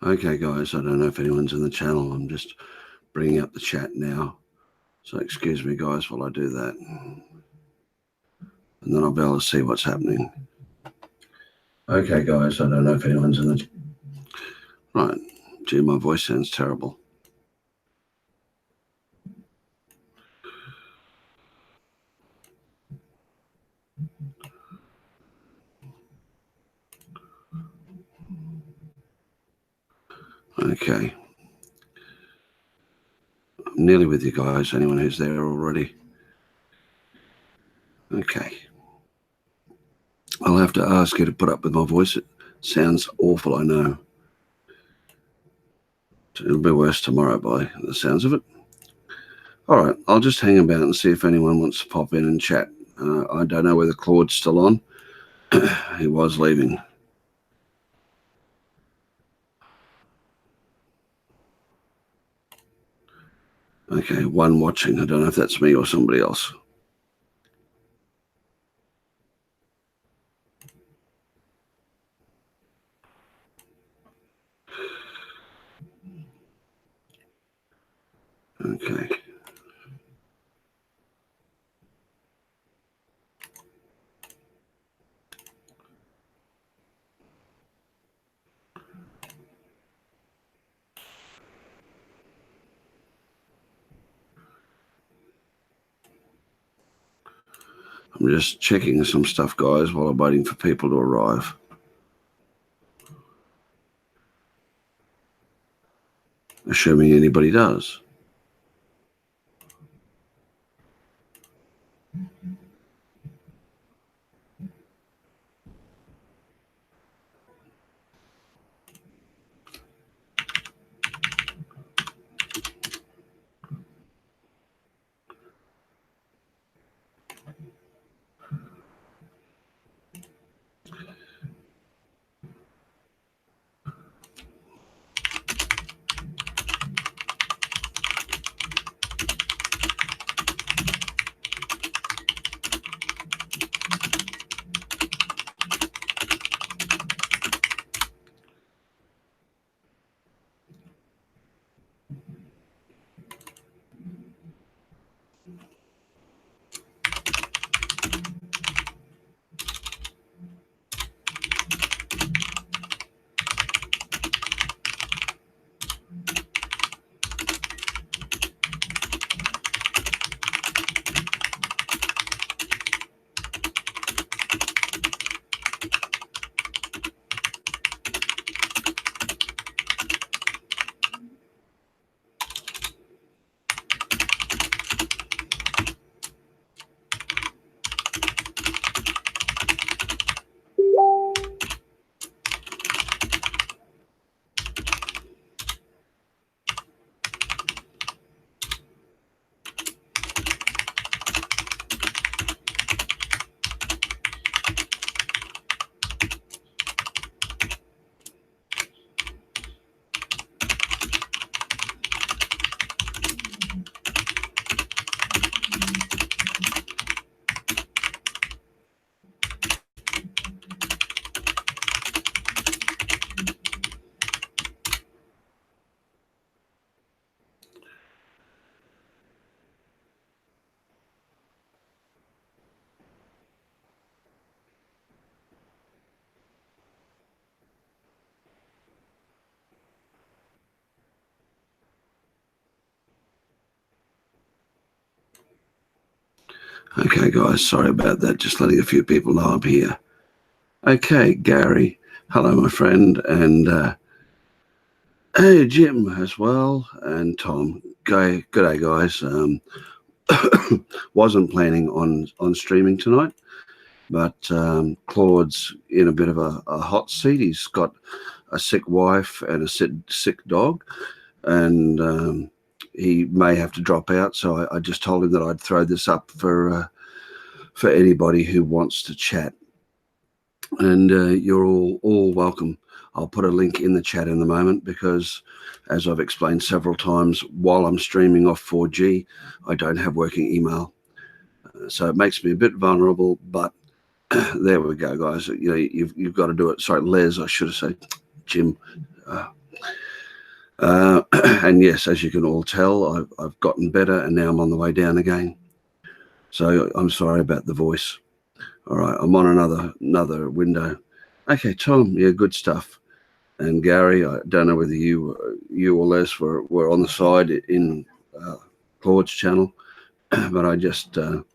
Okay, guys, I don't know if anyone's in the channel. I'm just bringing up the chat now. So excuse me, guys, while I do that. And then I'll be able to see what's happening. Okay, guys, I don't know if anyone's in the... Right. Gee, my voice sounds terrible. Okay. I'm nearly with you guys, anyone who's there already. Okay. I'll have to ask you to put up with my voice. It sounds awful, I know. It'll be worse tomorrow by the sounds of it. All right, I'll just hang about and see if anyone wants to pop in and chat. I don't know whether Claude's still on. He was leaving. Okay, one watching. I don't know if that's me or somebody else. Okay. I'm just checking some stuff, guys, while I'm waiting for people to arrive. Assuming anybody does. Okay, guys, sorry about that. Just letting a few people know I'm here. Okay, Gary. Hello, my friend. And hey, Jim as well. And Tom. Good day, guys. Wasn't planning on streaming tonight, but Claude's in a bit of a hot seat. He's got a sick wife and a sick dog, and he may have to drop out. So I just told him that I'd throw this up for anybody who wants to chat, and you're all welcome. I'll put a link in the chat in a moment because, as I've explained several times, while I'm streaming off 4G, I don't have working email. So it makes me a bit vulnerable, but there we go, guys. You've got to do it. Sorry, Les, I should have said Jim. And yes, as you can all tell, I've gotten better, and now I'm on the way down again. So I'm sorry about the voice. All right, I'm on another window. Okay, Tom, yeah, good stuff. And Gary, I don't know whether you or Les were on the side in Claude's channel, but I just had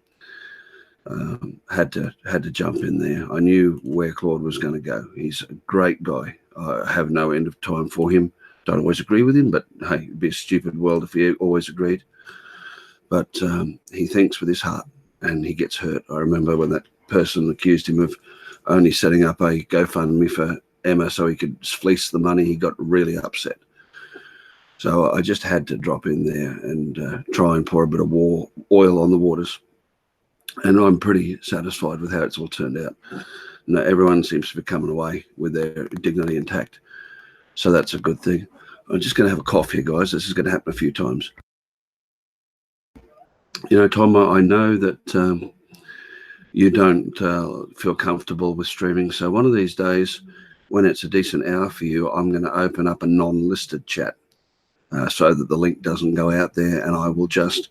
to jump in there. I knew where Claude was going to go. He's a great guy. I have no end of time for him. Don't always agree with him, but hey, it'd be a stupid world if he always agreed. But he thinks with his heart, and he gets hurt. I remember when that person accused him of only setting up a GoFundMe for Emma so he could fleece the money. He got really upset. So I just had to drop in there and try and pour a bit of oil on the waters. And I'm pretty satisfied with how it's all turned out. No, everyone seems to be coming away with their dignity intact. So that's a good thing. I'm just going to have a cough here, guys. This is going to happen a few times. You know, Tom, I know that you don't feel comfortable with streaming. So one of these days, when it's a decent hour for you, I'm going to open up a non-listed chat so that the link doesn't go out there, and I will just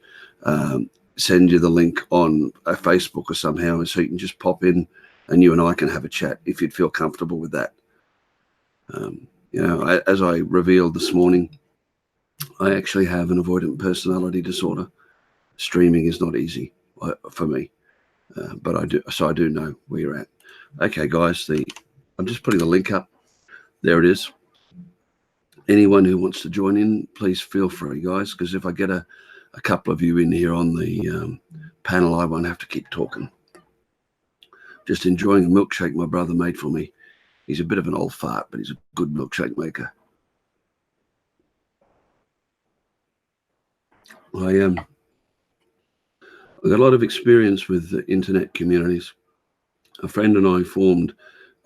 send you the link on a Facebook or somehow, so you can just pop in and you and I can have a chat if you'd feel comfortable with that. You know, as I revealed this morning, I actually have an avoidant personality disorder. Streaming is not easy for me, but I do know where you're at. Okay, guys, I'm just putting the link up. There it is. Anyone who wants to join in, please feel free, guys, because if I get a couple of you in here on the panel, I won't have to keep talking. Just enjoying a milkshake my brother made for me. He's a bit of an old fart, but he's a good milkshake maker. I've got a lot of experience with the internet communities. A friend and I formed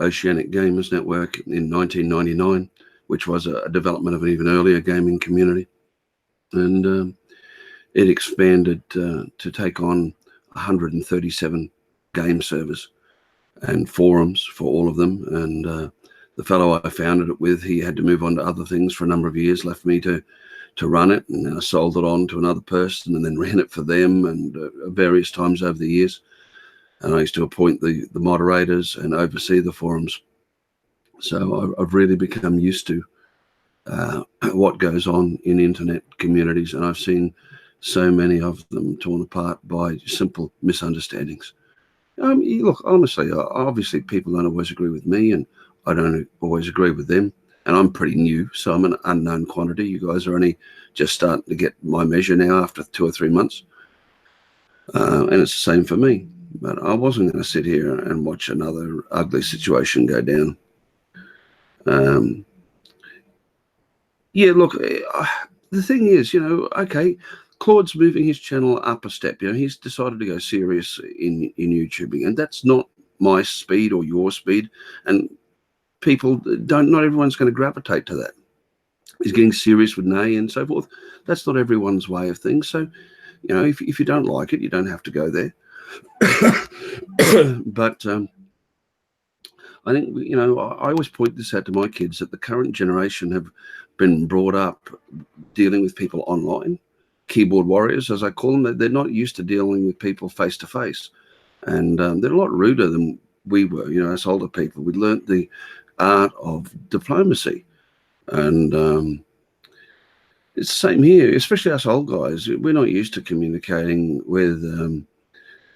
Oceanic Gamers Network in 1999, which was a development of an even earlier gaming community. And it expanded to take on 137 game servers and forums for all of them. And the fellow I founded it with, he had to move on to other things for a number of years, left me to run it, and I sold it on to another person and then ran it for them, and various times over the years. And I used to appoint the moderators and oversee the forums. So I've really become used to what goes on in internet communities, and I've seen so many of them torn apart by simple misunderstandings. Look, honestly, obviously people don't always agree with me, and I don't always agree with them. And I'm pretty new, so I'm an unknown quantity. You guys are only just starting to get my measure now after 2 or 3 months. And it's the same for me. But I wasn't going to sit here and watch another ugly situation go down. Yeah, look, the thing is, you know, okay, Claude's moving his channel up a step. You know, he's decided to go serious in YouTubing, and that's not my speed or your speed. And not everyone's going to gravitate to that. He's getting serious with Nay and so forth. That's not everyone's way of things. So, you know, if you don't like it, you don't have to go there. But I think, you know, I always point this out to my kids that the current generation have been brought up dealing with people online, keyboard warriors, as I call them. They're not used to dealing with people face to face. And they're a lot ruder than we were, you know, as older people. We learnt the art of diplomacy. And it's the same here, especially us old guys. We're not used to communicating with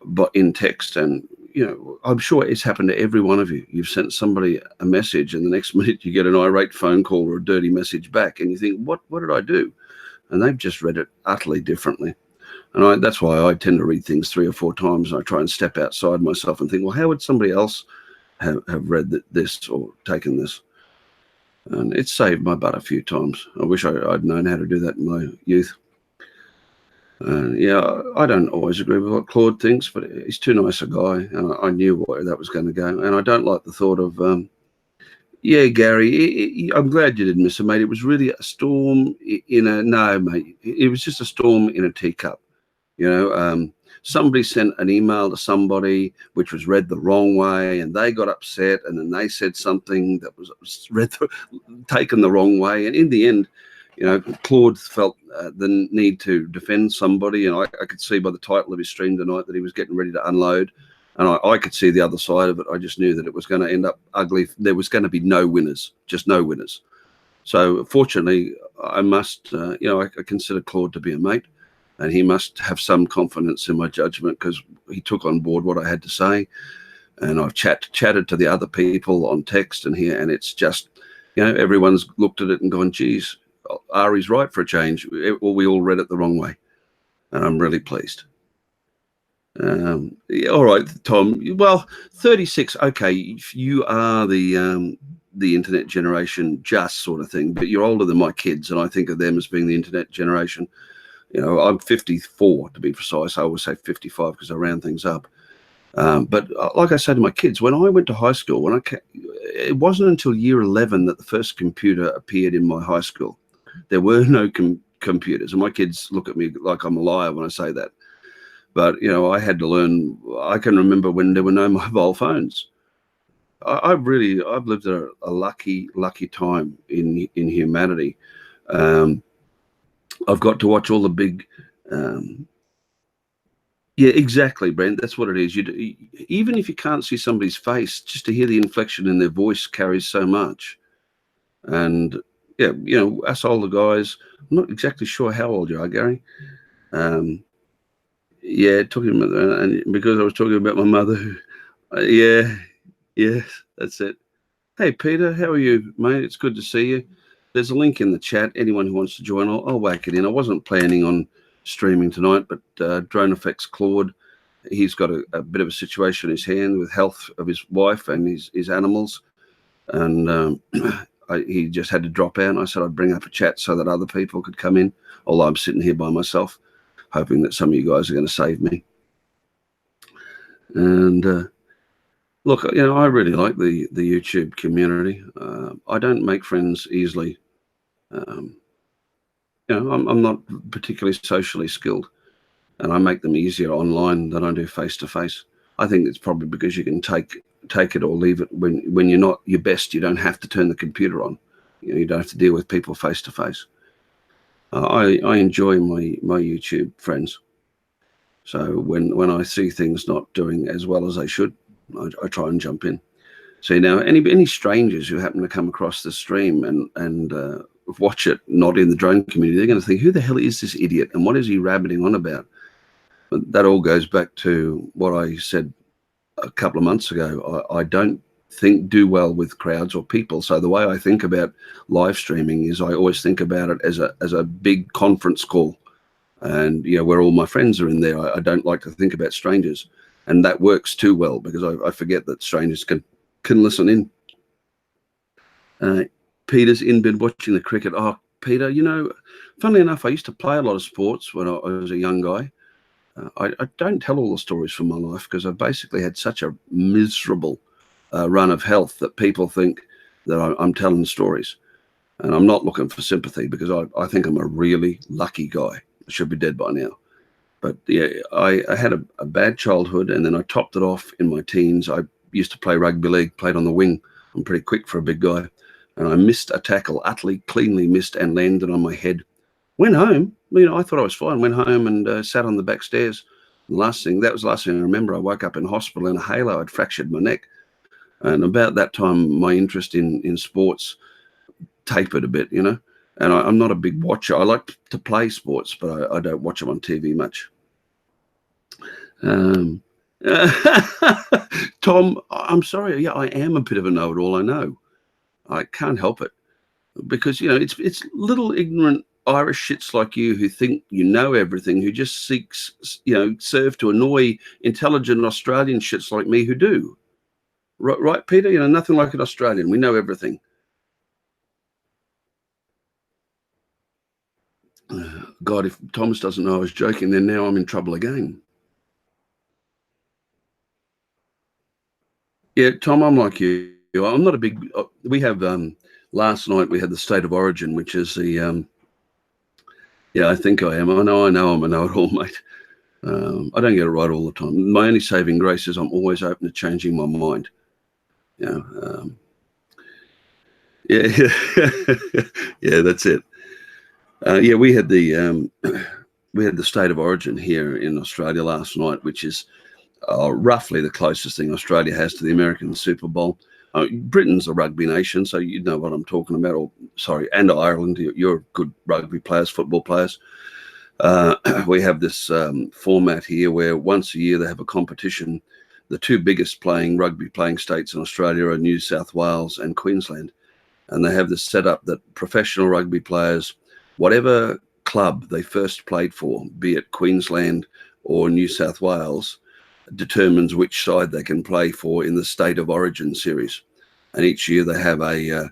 but in text. And, you know, I'm sure it's happened to every one of you. You've sent somebody a message, and the next minute you get an irate phone call or a dirty message back, and you think, what did I do? And they've just read it utterly differently. And that's why I tend to read things 3 or 4 times, and I try and step outside myself and think, well, how would somebody else have read this or taken this? And it's saved my butt a few times. I wish I'd known how to do that in my youth. Yeah, I don't always agree with what Claude thinks, but he's too nice a guy, and I knew where that was going to go. And I don't like the thought of Yeah, Gary, I'm glad you didn't miss it, mate. It was really a storm in a no, mate. It was just a storm in a teacup. You know, somebody sent an email to somebody which was read the wrong way, and they got upset, and then they said something that was taken the wrong way, and in the end, you know, Claude felt the need to defend somebody, and I could see by the title of his stream tonight that he was getting ready to unload, and I could see the other side of it. I just knew that it was going to end up ugly. There was going to be no winners, just no winners. So fortunately, I must, I consider Claude to be a mate, and he must have some confidence in my judgment because he took on board what I had to say, and I've chatted to the other people on text and here, and it's just, everyone's looked at it and gone, geez, Ari's right for a change. Well, we all read it the wrong way, and I'm really pleased. Yeah, all right, Tom. Well, 36. Okay, if you are the internet generation, just sort of thing, but you're older than my kids, and I think of them as being the internet generation. I'm 54 to be precise. I always say 55 because I round things up. But like I said to my kids, when I went to high school, it wasn't until year 11 that the first computer appeared in my high school. There were no computers, and my kids look at me like I'm a liar when I say that. But I had to learn. I can remember when there were no mobile phones. I've lived a lucky time in humanity. I've got to watch all the big. Yeah, exactly, Brent. That's what it is. Even if you can't see somebody's face, just to hear the inflection in their voice carries so much. And yeah, us older guys. I'm not exactly sure how old you are, Gary. Yeah, talking about and because I was talking about my mother. Yeah, yes, that's it. Hey, Peter, how are you, mate? It's good to see you. There's a link in the chat. Anyone who wants to join, I'll whack it in. I wasn't planning on streaming tonight, but Drone Effects Claude, he's got a bit of a situation in his hand with health of his wife and his animals, and he just had to drop out. And I said I'd bring up a chat so that other people could come in, although I'm sitting here by myself, hoping that some of you guys are going to save me. And look, I really like the YouTube community. I don't make friends easily. I'm not particularly socially skilled, and I make them easier online than I do face to face. I think it's probably because you can take it or leave it. When you're not your best, you don't have to turn the computer on. You don't have to deal with people face to face. I enjoy my YouTube friends. So when I see things not doing as well as they should, I try and jump in. So now any strangers who happen to come across the stream and watch it not in the drone community, they're going to think, who the hell is this idiot and what is he rabbiting on about? But that all goes back to what I said a couple of months ago. I don't do well with crowds or people. So the way I think about live streaming is I always think about it as a big conference call, and where all my friends are in there. I don't like to think about strangers, and that works too well because I forget that strangers can listen in. Peter's in bed watching the cricket. Oh, Peter, funnily enough, I used to play a lot of sports when I was a young guy. I don't tell all the stories from my life because I've basically had such a miserable run of health that people think that I'm telling stories. And I'm not looking for sympathy because I think I'm a really lucky guy. I should be dead by now. But yeah, I had a bad childhood, and then I topped it off in my teens. I used to play rugby league, played on the wing. I'm pretty quick for a big guy. And I missed a tackle, utterly cleanly missed, and landed on my head. Went home. I thought I was fine. Went home and sat on the back stairs. And that was the last thing I remember. I woke up in hospital in a halo. I'd fractured my neck. And about that time, my interest in sports tapered a bit, And I'm not a big watcher. I like to play sports, but I don't watch them on TV much. Tom, I'm sorry. Yeah, I am a bit of a know-it-all. I know. I can't help it because it's little ignorant Irish shits like you who think you know everything, who just seeks serve to annoy intelligent Australian shits like me who do. Right, Peter? Nothing like an Australian. We know everything. God, if Thomas doesn't know I was joking, then now I'm in trouble again. Yeah, Tom, I'm like you. I'm not a big. We have last night we had the State of Origin, which is the yeah. I think I am. I know I'm a know-it-all, mate. I don't get it right all the time. My only saving grace is I'm always open to changing my mind. You know, yeah, yeah, that's it. Yeah, we had the we had the State of Origin here in Australia last night, which is roughly the closest thing Australia has to the American Super Bowl. Britain's a rugby nation, so you know what I'm talking about. Or sorry, and Ireland, you're good rugby players, football players. We have this format here where once a year they have a competition. The two biggest rugby playing states in Australia are New South Wales and Queensland. And they have this set up that professional rugby players, whatever club they first played for, be it Queensland or New South Wales, determines which side they can play for in the State of Origin series. And each year they have a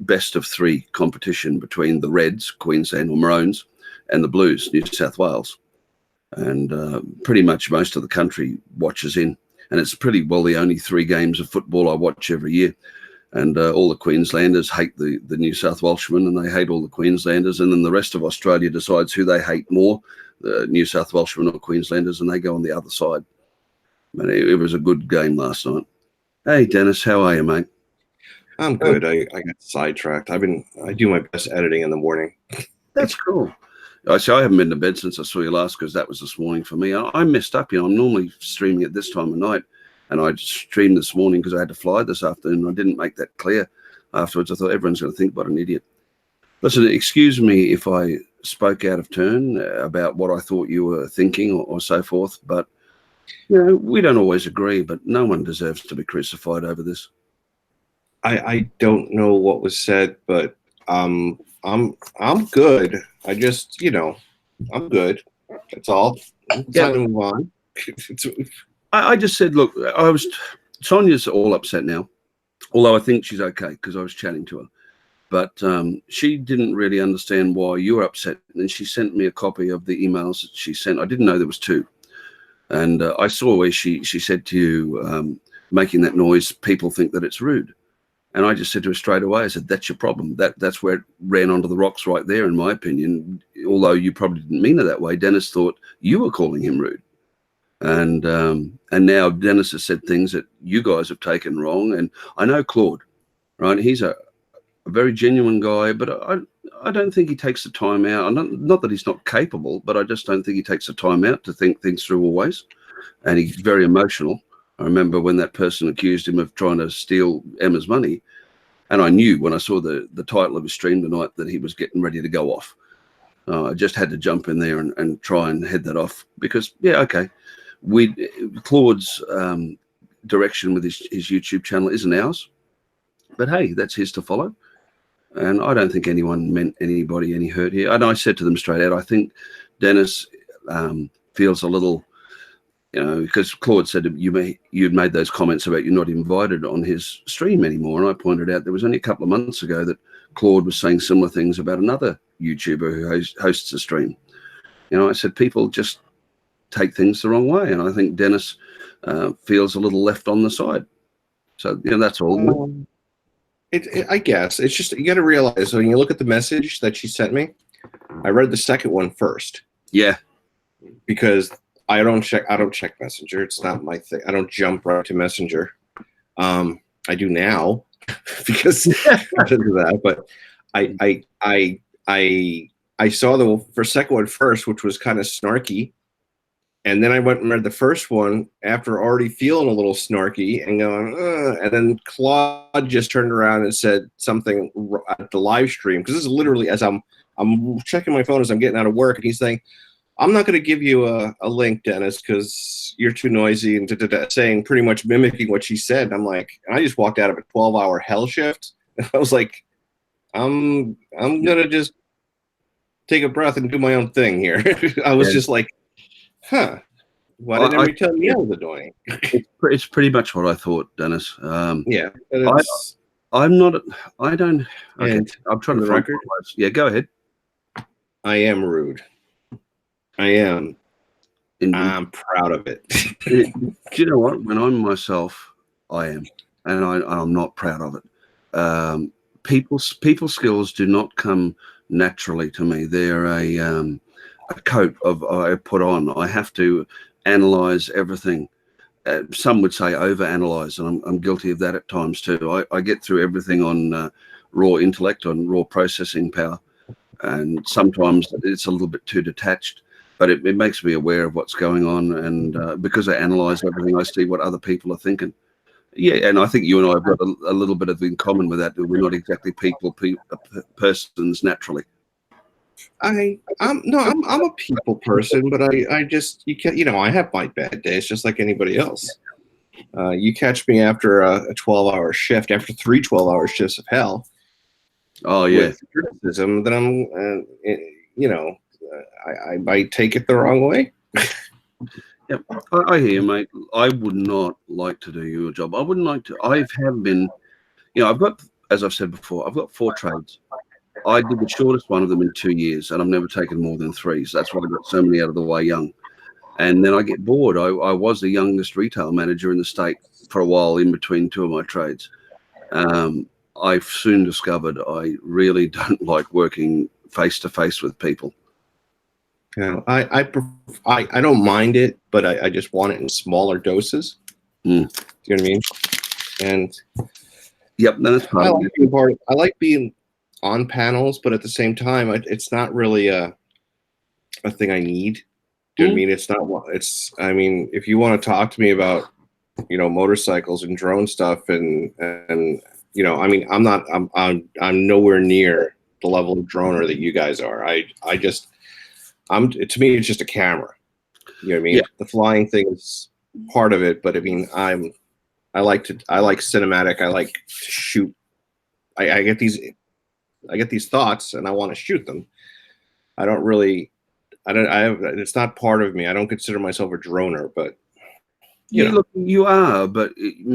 best of three competition between the Reds, Queensland or Maroons, and the Blues, New South Wales. And pretty much most of the country watches in. And it's pretty well the only 3 games of football I watch every year. And all the Queenslanders hate the New South Welshmen, and they hate all the Queenslanders. And then the rest of Australia decides who they hate more, the New South Welshmen or Queenslanders, and they go on the other side. But it was a good game last night. Hey, Dennis, how are you, mate? I'm good. I got sidetracked. I do my best editing in the morning. That's cool. I haven't been to bed since I saw you last because that was this morning for me. I messed up. I'm normally streaming at this time of night. And I streamed this morning because I had to fly this afternoon. I didn't make that clear afterwards. I thought everyone's going to think what an idiot. Listen, excuse me if I spoke out of turn about what I thought you were thinking or so forth. But, we don't always agree, but no one deserves to be crucified over this. I don't know what was said, but I'm good. I just, I'm good. That's all. It's time to move on. I just said, look, Sonia's all upset now, although I think she's okay because I was chatting to her. But she didn't really understand why you were upset. And she sent me a copy of the emails that she sent. I didn't know there was 2. And I saw where she said to you, making that noise, people think that it's rude. And I just said to her straight away, I said, that's your problem. That's where it ran onto the rocks right there, in my opinion. Although you probably didn't mean it that way. Dennis thought you were calling him rude. And now Dennis has said things that you guys have taken wrong. And I know Claude, right? He's a very genuine guy, but I don't think he takes the time out. Not that he's not capable, but I just don't think he takes the time out to think things through always. And he's very emotional. I remember when that person accused him of trying to steal Emma's money. And I knew when I saw the title of his stream tonight that he was getting ready to go off. I just had to jump in there and try and head that off because, okay. Claude's direction with his YouTube channel isn't ours, but hey, that's his to follow. And I don't think anyone meant anybody any hurt here. And I said to them straight out, I think Dennis feels a little, because Claude said you'd made those comments about you're not invited on his stream anymore. And I pointed out there was only a couple of months ago that Claude was saying similar things about another YouTuber who hosts a stream. I said people just take things the wrong way, and I think Dennis feels a little left on the side. So that's all. I guess it's just you got to realize when you look at the message that she sent me, I read the second one first. Yeah, because I don't check Messenger. It's not my thing. I don't jump right to Messenger. I do now because I do that, but I saw the second one first, which was kind of snarky. And then I went and read the first one after already feeling a little snarky and going, and then Claude just turned around and said something at the live stream. Because this is literally as I'm checking my phone as I'm getting out of work. And he's saying, I'm not going to give you a link, Dennis, because you're too noisy and saying pretty much mimicking what she said. And I'm like, and I just walked out of a 12-hour hell shift. And I was like, I'm going to just take a breath and do my own thing here. I was just like, huh. Why didn't everybody tell me I was annoying? It's pretty much what I thought, Dennis. Yeah. I'm not. I don't. Okay, I'm trying to find record. Yeah, go ahead. I am rude. I am. I'm proud of it. Do you know what? When I'm myself, I am, and I'm not proud of it. People skills do not come naturally to me. They're a coat of I put on. I have to analyze everything. Some would say overanalyze, and I'm guilty of that at times too. I get through everything on raw intellect, on raw processing power, and sometimes it's a little bit too detached. But it makes me aware of what's going on, and because I analyze everything, I see what other people are thinking. Yeah, and I think you and I have got a little bit of in common with that. That we're not exactly persons naturally. I'm a people person, but I just you can I have my bad days just like anybody else. You catch me after a 12-hour shift, after 3 12-hour shifts of hell. Oh yeah, with criticism, then I might take it the wrong way. Yep, I hear you, mate. I would not like to do your job. I wouldn't like to. Have been, I've got, as I've said before, I've got 4 trades. I did the shortest one of them in 2 years, and I've never taken more than 3. So that's why I got so many out of the way young. And then I get bored. I was the youngest retail manager in the state for a while in between 2 of my trades. I've soon discovered I really don't like working face to face with people. I don't mind it, but I just want it in smaller doses. Do you know what I mean? And yep, that's I like being on panels, but at the same time, it's not really a thing I need. Do you know what I mean? It's not. It's. I mean, if you want to talk to me about, motorcycles and drone stuff, and I mean, I'm nowhere near the level of droner that you guys are. To me, it's just a camera. You know what I mean? Yeah. The flying thing is part of it, but I mean, I like cinematic. I like to shoot. I get these thoughts and I want to shoot them. It's not part of me. I don't consider myself a droner, but look, you are, but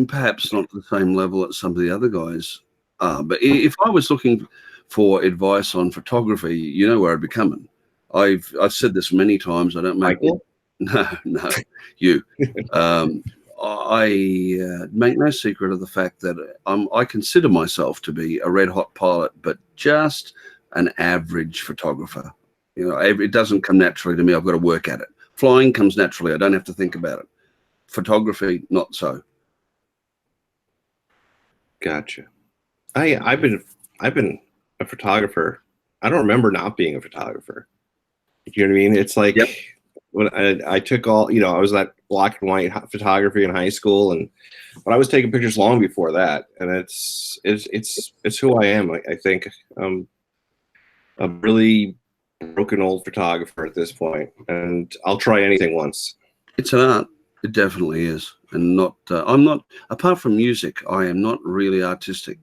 perhaps not the same level that some of the other guys are. But if I was looking for advice on photography, you know where I'd be coming. I've said this many times. I don't make Michael? No, you. I make no secret of the fact that I consider myself to be a red hot pilot, but just an average photographer. It doesn't come naturally to me. I've got to work at it. Flying comes naturally. I don't have to think about it. Photography, not so. Gotcha. I've been a photographer. I don't remember not being a photographer. You know what I mean? It's like when I took all, I was at black and white photography in high school, but I was taking pictures long before that, and it's who I am. I think I'm a really broken old photographer at this point, and I'll try anything once. It's an art. It definitely is, and not. I'm not. Apart from music, I am not really artistic.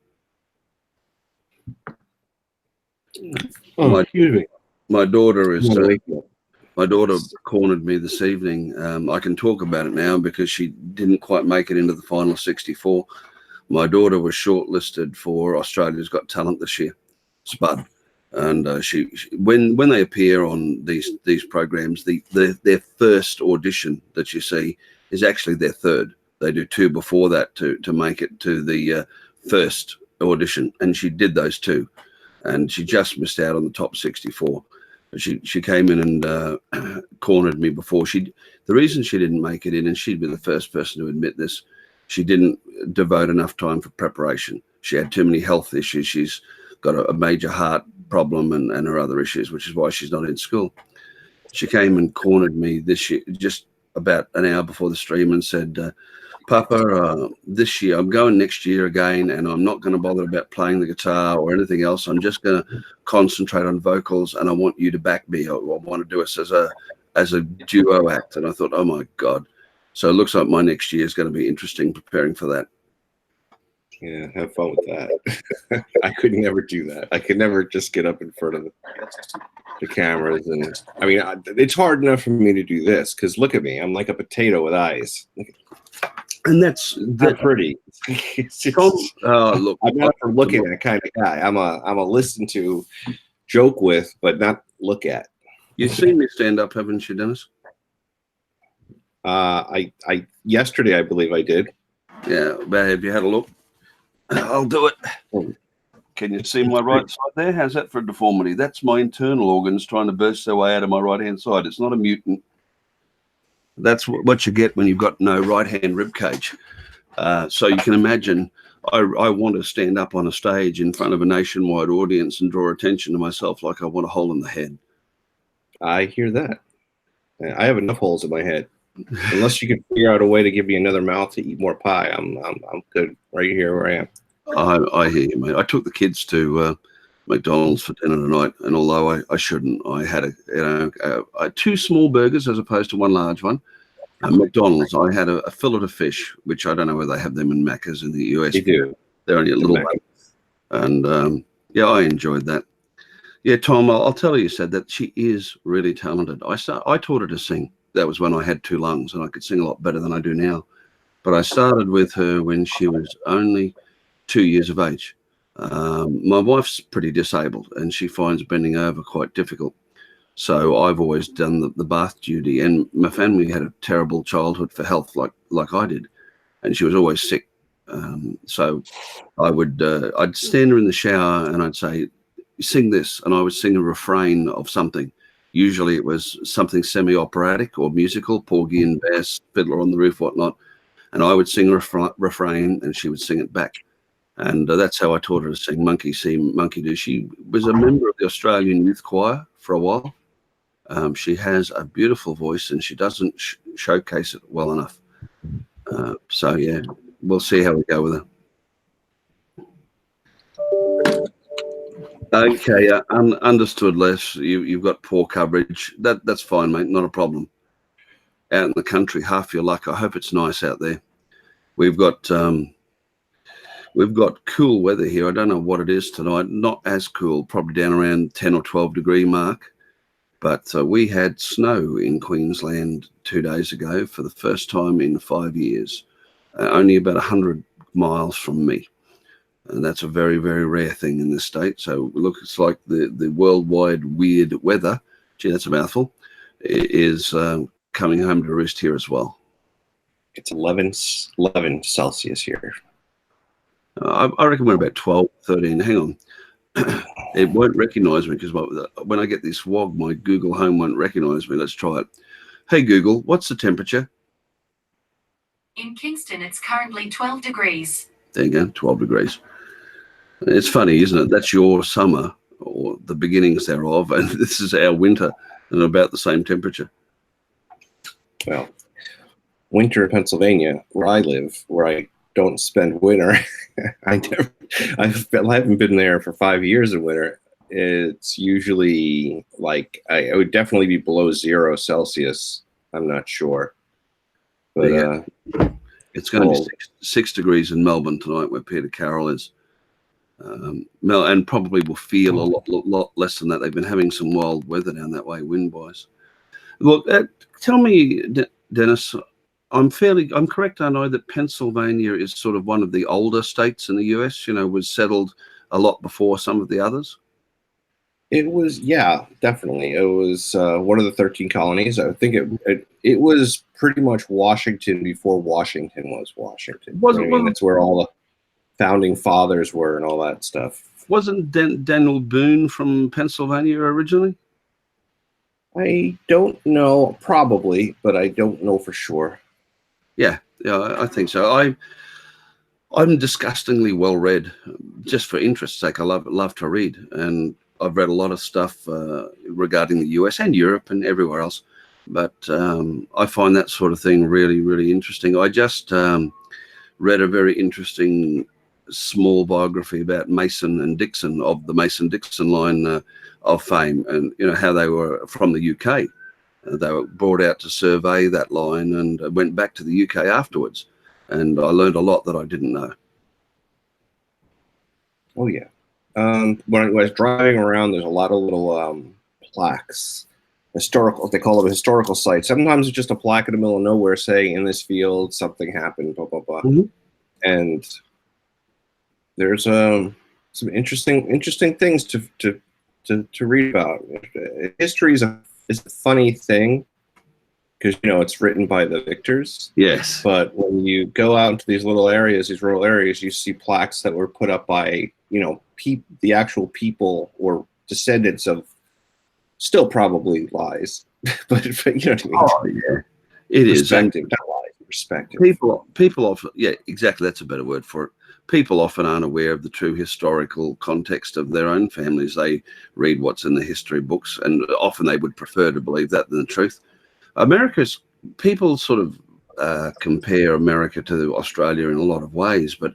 Excuse me. My daughter is. My daughter cornered me this evening. I can talk about it now because she didn't quite make it into the final 64. My daughter was shortlisted for Australia's Got Talent this year, SPUD, and she when they appear on these programs, their first audition that you see is actually their third. They do 2 before that to make it to the first audition, and she did those 2, and she just missed out on the top 64. She came in and cornered me before. The reason she didn't make it in, and she'd be the first person to admit this, she didn't devote enough time for preparation. She had too many health issues. She's got a major heart problem and her other issues, which is why she's not in school. She came and cornered me this year, just about an hour before the stream, and said, Papa, this year, I'm going next year again, and I'm not going to bother about playing the guitar or anything else. I'm just going to concentrate on vocals, and I want you to back me. I want to do us as a duo act. And I thought, oh my God. So it looks like my next year is going to be interesting preparing for that. Yeah, have fun with that. I could never do that. I could never just get up in front of the cameras. And I mean, it's hard enough for me to do this because look at me. I'm like a potato with eyes. And that's pretty. Look, I'm not for looking at kind of guy. I'm a listen to, joke with, but not look at. You've seen me stand up, haven't you, Dennis? I yesterday I believe I did. Yeah, but have you had a look? I'll do it. Can you see my right side there? How's that for a deformity? That's my internal organs trying to burst their way out of my right-hand side. It's not a mutant. That's what you get when you've got no right-hand rib cage. So you can imagine I want to stand up on a stage in front of a nationwide audience and draw attention to myself like I want a hole in the head. I hear that. I have enough holes in my head. Unless you can figure out a way to give me another mouth to eat more pie, I'm good right here where I am. I hear you, mate. I took the kids to McDonald's for dinner tonight, and although I shouldn't, I had two small burgers as opposed to one large one. McDonald's, I had a fillet of fish, which I don't know whether they have them in Macca's in the US. They do. They're only a little one. And yeah, I enjoyed that. Yeah, Tom, I'll tell you said that she is really talented. I taught her to sing. That was when I had two lungs and I could sing a lot better than I do now. But I started with her when she was only 2 years of age. My wife's pretty disabled and she finds bending over quite difficult. So I've always done the bath duty, and my family had a terrible childhood for health, like I did, and she was always sick. So I'd stand her in the shower and I'd say, "Sing this," and I would sing a refrain of something. Usually it was something semi-operatic or musical, Porgy and Bess, Fiddler on the Roof, whatnot. And I would sing a refrain, and she would sing it back. And that's how I taught her to sing Monkey See, Monkey Do. She was a member of the Australian Youth Choir for a while. She has a beautiful voice, and she doesn't showcase it well enough. So, yeah, we'll see how we go with her. Okay, understood, Les. You've got poor coverage. That's fine, mate. Not a problem. Out in the country, half your luck. I hope it's nice out there. We've got cool weather here. I don't know what it is tonight. Not as cool, probably down around 10 or 12 degree mark. But we had snow in Queensland 2 days ago for the first time in 5 years, only about 100 miles from me. And that's a very, very rare thing in this state. So look, it's like the worldwide weird weather, gee, that's a mouthful, is coming home to roost here as well. It's 11 Celsius here. I reckon we're about 12, 13. Hang on. It won't recognize me because when I get this WOG, my Google Home won't recognize me. Let's try it. Hey, Google, what's the temperature? In Kingston, it's currently 12 degrees. There you go, 12 degrees. It's funny, isn't it? That's your summer or the beginnings thereof, and this is our winter and about the same temperature. Well, winter in Pennsylvania, where I live, where I don't spend winter, I haven't been there for 5 years in winter. It's usually like it would definitely be below 0 Celsius. I'm not sure, but it's going to be 6 degrees in Melbourne tonight, where Peter Carroll is. And probably will feel a lot less than that. They've been having some wild weather down that way, wind-wise. Look, tell me, Dennis, I'm correct, I know that Pennsylvania is sort of one of the older states in the US, was settled a lot before some of the others? It was, yeah, definitely. It was one of the 13 colonies. I think it was pretty much Washington before Washington was Washington. That's where all the founding fathers were and all that stuff. Wasn't Daniel Boone from Pennsylvania originally? I don't know, probably, but I don't know for sure. Yeah, I think so. I'm disgustingly well read, just for interest's sake. I love to read, and I've read a lot of stuff regarding the US and Europe and everywhere else. But I find that sort of thing really, really interesting. I just read a very interesting small biography about Mason and Dixon, of the Mason-Dixon line of fame, and how they were from the UK. They were brought out to survey that line and went back to the UK afterwards. And I learned a lot that I didn't know. Oh, yeah. When I was driving around, there's a lot of little plaques, historical, they call it a historical site. Sometimes it's just a plaque in the middle of nowhere saying, in this field, something happened, blah, blah, blah. Mm-hmm. And there's some interesting things to read about. History is a funny thing, because it's written by the victors. Yes. But when you go out into these little areas, these rural areas, you see plaques that were put up by the actual people or descendants of, still probably lies, but you know what I mean. Oh yeah, it is. Perspective, not lies. Perspective. People often, yeah, exactly. That's a better word for it. People often aren't aware of the true historical context of their own families. They read what's in the history books, and often they would prefer to believe that than the truth. America's people sort of compare America to Australia in a lot of ways, but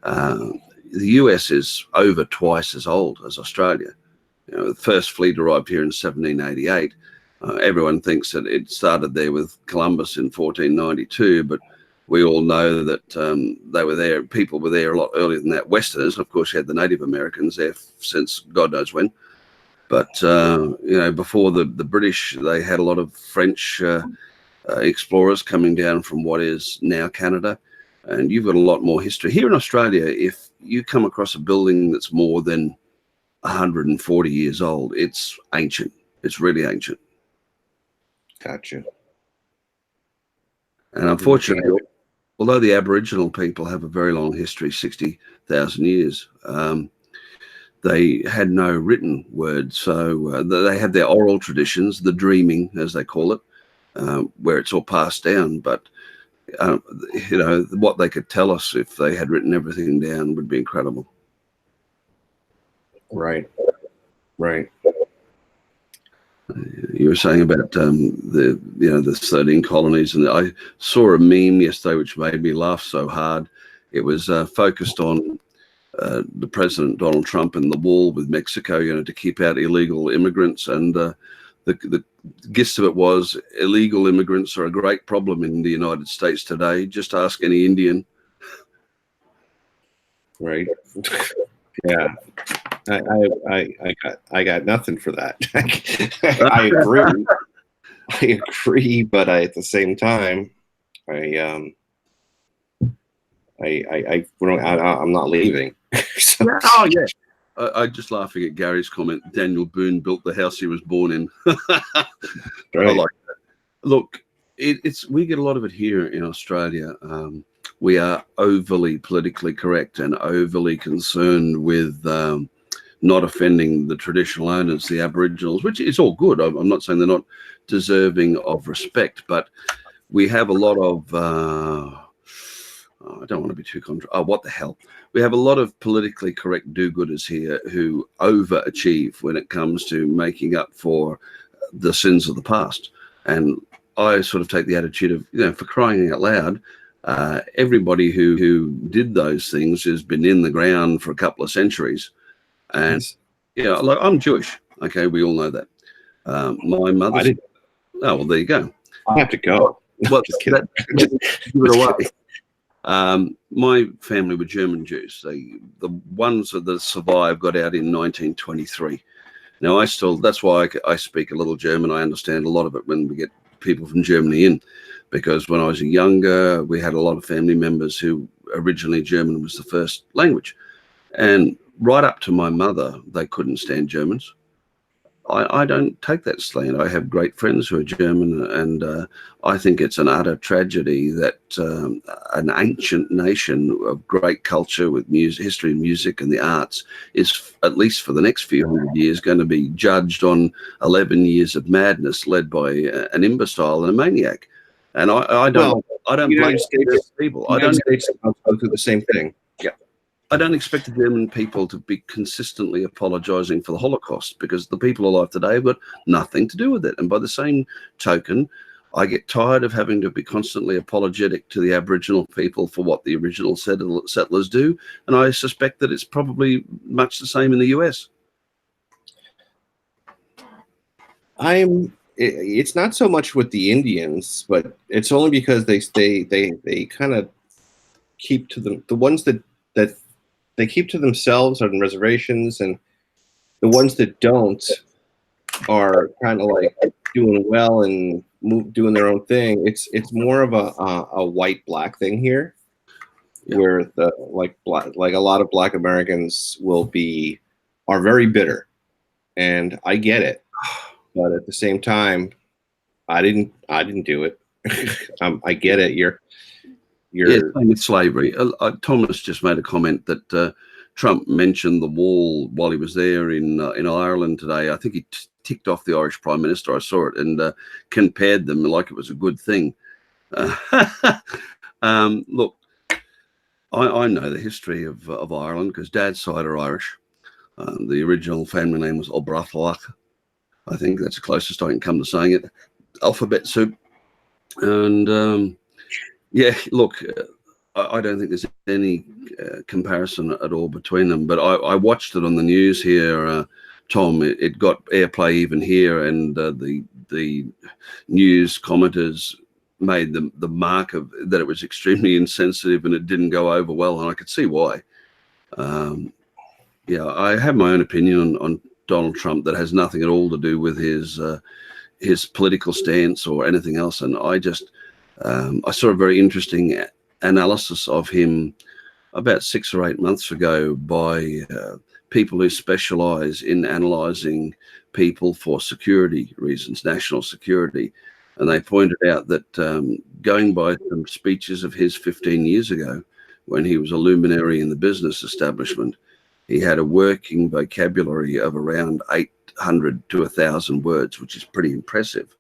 the US is over twice as old as Australia. The first fleet arrived here in 1788. Everyone thinks that it started there with Columbus in 1492, but we all know that they were there. People were there a lot earlier than that. Westerners, of course, you had the Native Americans there since God knows when. But before the British, they had a lot of French explorers coming down from what is now Canada, and you've got a lot more history here in Australia. If you come across a building that's more than 140 years old, it's ancient. It's really ancient. Gotcha. And unfortunately, although the Aboriginal people have a very long history, 60,000 years, they had no written word. So they had their oral traditions, the dreaming, as they call it, where it's all passed down. But, what they could tell us if they had written everything down would be incredible. Right. Right. You were saying about the 13 colonies, and I saw a meme yesterday which made me laugh so hard. It was focused on the President Donald Trump and the wall with Mexico, to keep out illegal immigrants, and the gist of it was illegal immigrants are a great problem in the United States today. Just ask any Indian. Right. Yeah. I got nothing for that. I agree. I agree, but at the same time, I'm not leaving. So. Yeah, oh yeah. I'm just laughing at Gary's comment. Daniel Boone built the house he was born in. Right. I like that. Look, we get a lot of it here in Australia. We are overly politically correct and overly concerned with not offending the traditional owners, the Aboriginals, which is all good. I'm not saying they're not deserving of respect, but we have a lot of, I don't want to be too what the hell? We have a lot of politically correct do-gooders here who overachieve when it comes to making up for the sins of the past. And I sort of take the attitude of, for crying out loud, everybody who did those things has been in the ground for a couple of centuries. And like I'm Jewish. Okay, we all know that. My mother's. Oh well, there you go. I have to go. Well, just kidding. Give it away. My family were German Jews. The ones that survived got out in 1923. Now that's why I speak a little German. I understand a lot of it when we get people from Germany in, because when I was younger, we had a lot of family members who originally German was the first language, and right up to my mother, they couldn't stand Germans. I don't take that stand. I have great friends who are German, and I think it's an utter tragedy that an ancient nation of great culture with music, history, music, and the arts is, at least for the next few hundred years, going to be judged on 11 years of madness led by an imbecile and a maniac. And I don't blame people. United States go through the same thing. Yeah. I don't expect the German people to be consistently apologizing for the Holocaust, because the people alive today have got nothing to do with it. And by the same token, I get tired of having to be constantly apologetic to the Aboriginal people for what the original settlers do. And I suspect that it's probably much the same in the US. It's not so much with the Indians, but it's only because they kind of keep to the ones that they keep to themselves on reservations, and the ones that don't are kind of like doing well and doing their own thing. It's more of a white black thing here, where a lot of Black Americans are very bitter, and I get it, but at the same time, I didn't do it. I get it. Yeah, same with slavery. Thomas just made a comment that Trump mentioned the wall while he was there in Ireland today. I think he ticked off the Irish Prime Minister. I saw it and compared them like it was a good thing. Look, I know the history of Ireland because Dad's side are Irish. The original family name was O'Brothlach. I think that's the closest I can come to saying it. Alphabet soup. And yeah, look, I don't think there's any comparison at all between them. But I watched it on the news here, Tom. It got airplay even here, and the news commenters made the mark of that it was extremely insensitive and it didn't go over well, and I could see why. Yeah, I have my own opinion on Donald Trump that has nothing at all to do with his political stance or anything else. And I just I saw a very interesting analysis of him about 6 or 8 months ago by people who specialize in analyzing people for security reasons, national security. And they pointed out that going by some speeches of his 15 years ago, when he was a luminary in the business establishment, he had a working vocabulary of around 800 to 1,000 words, which is pretty impressive.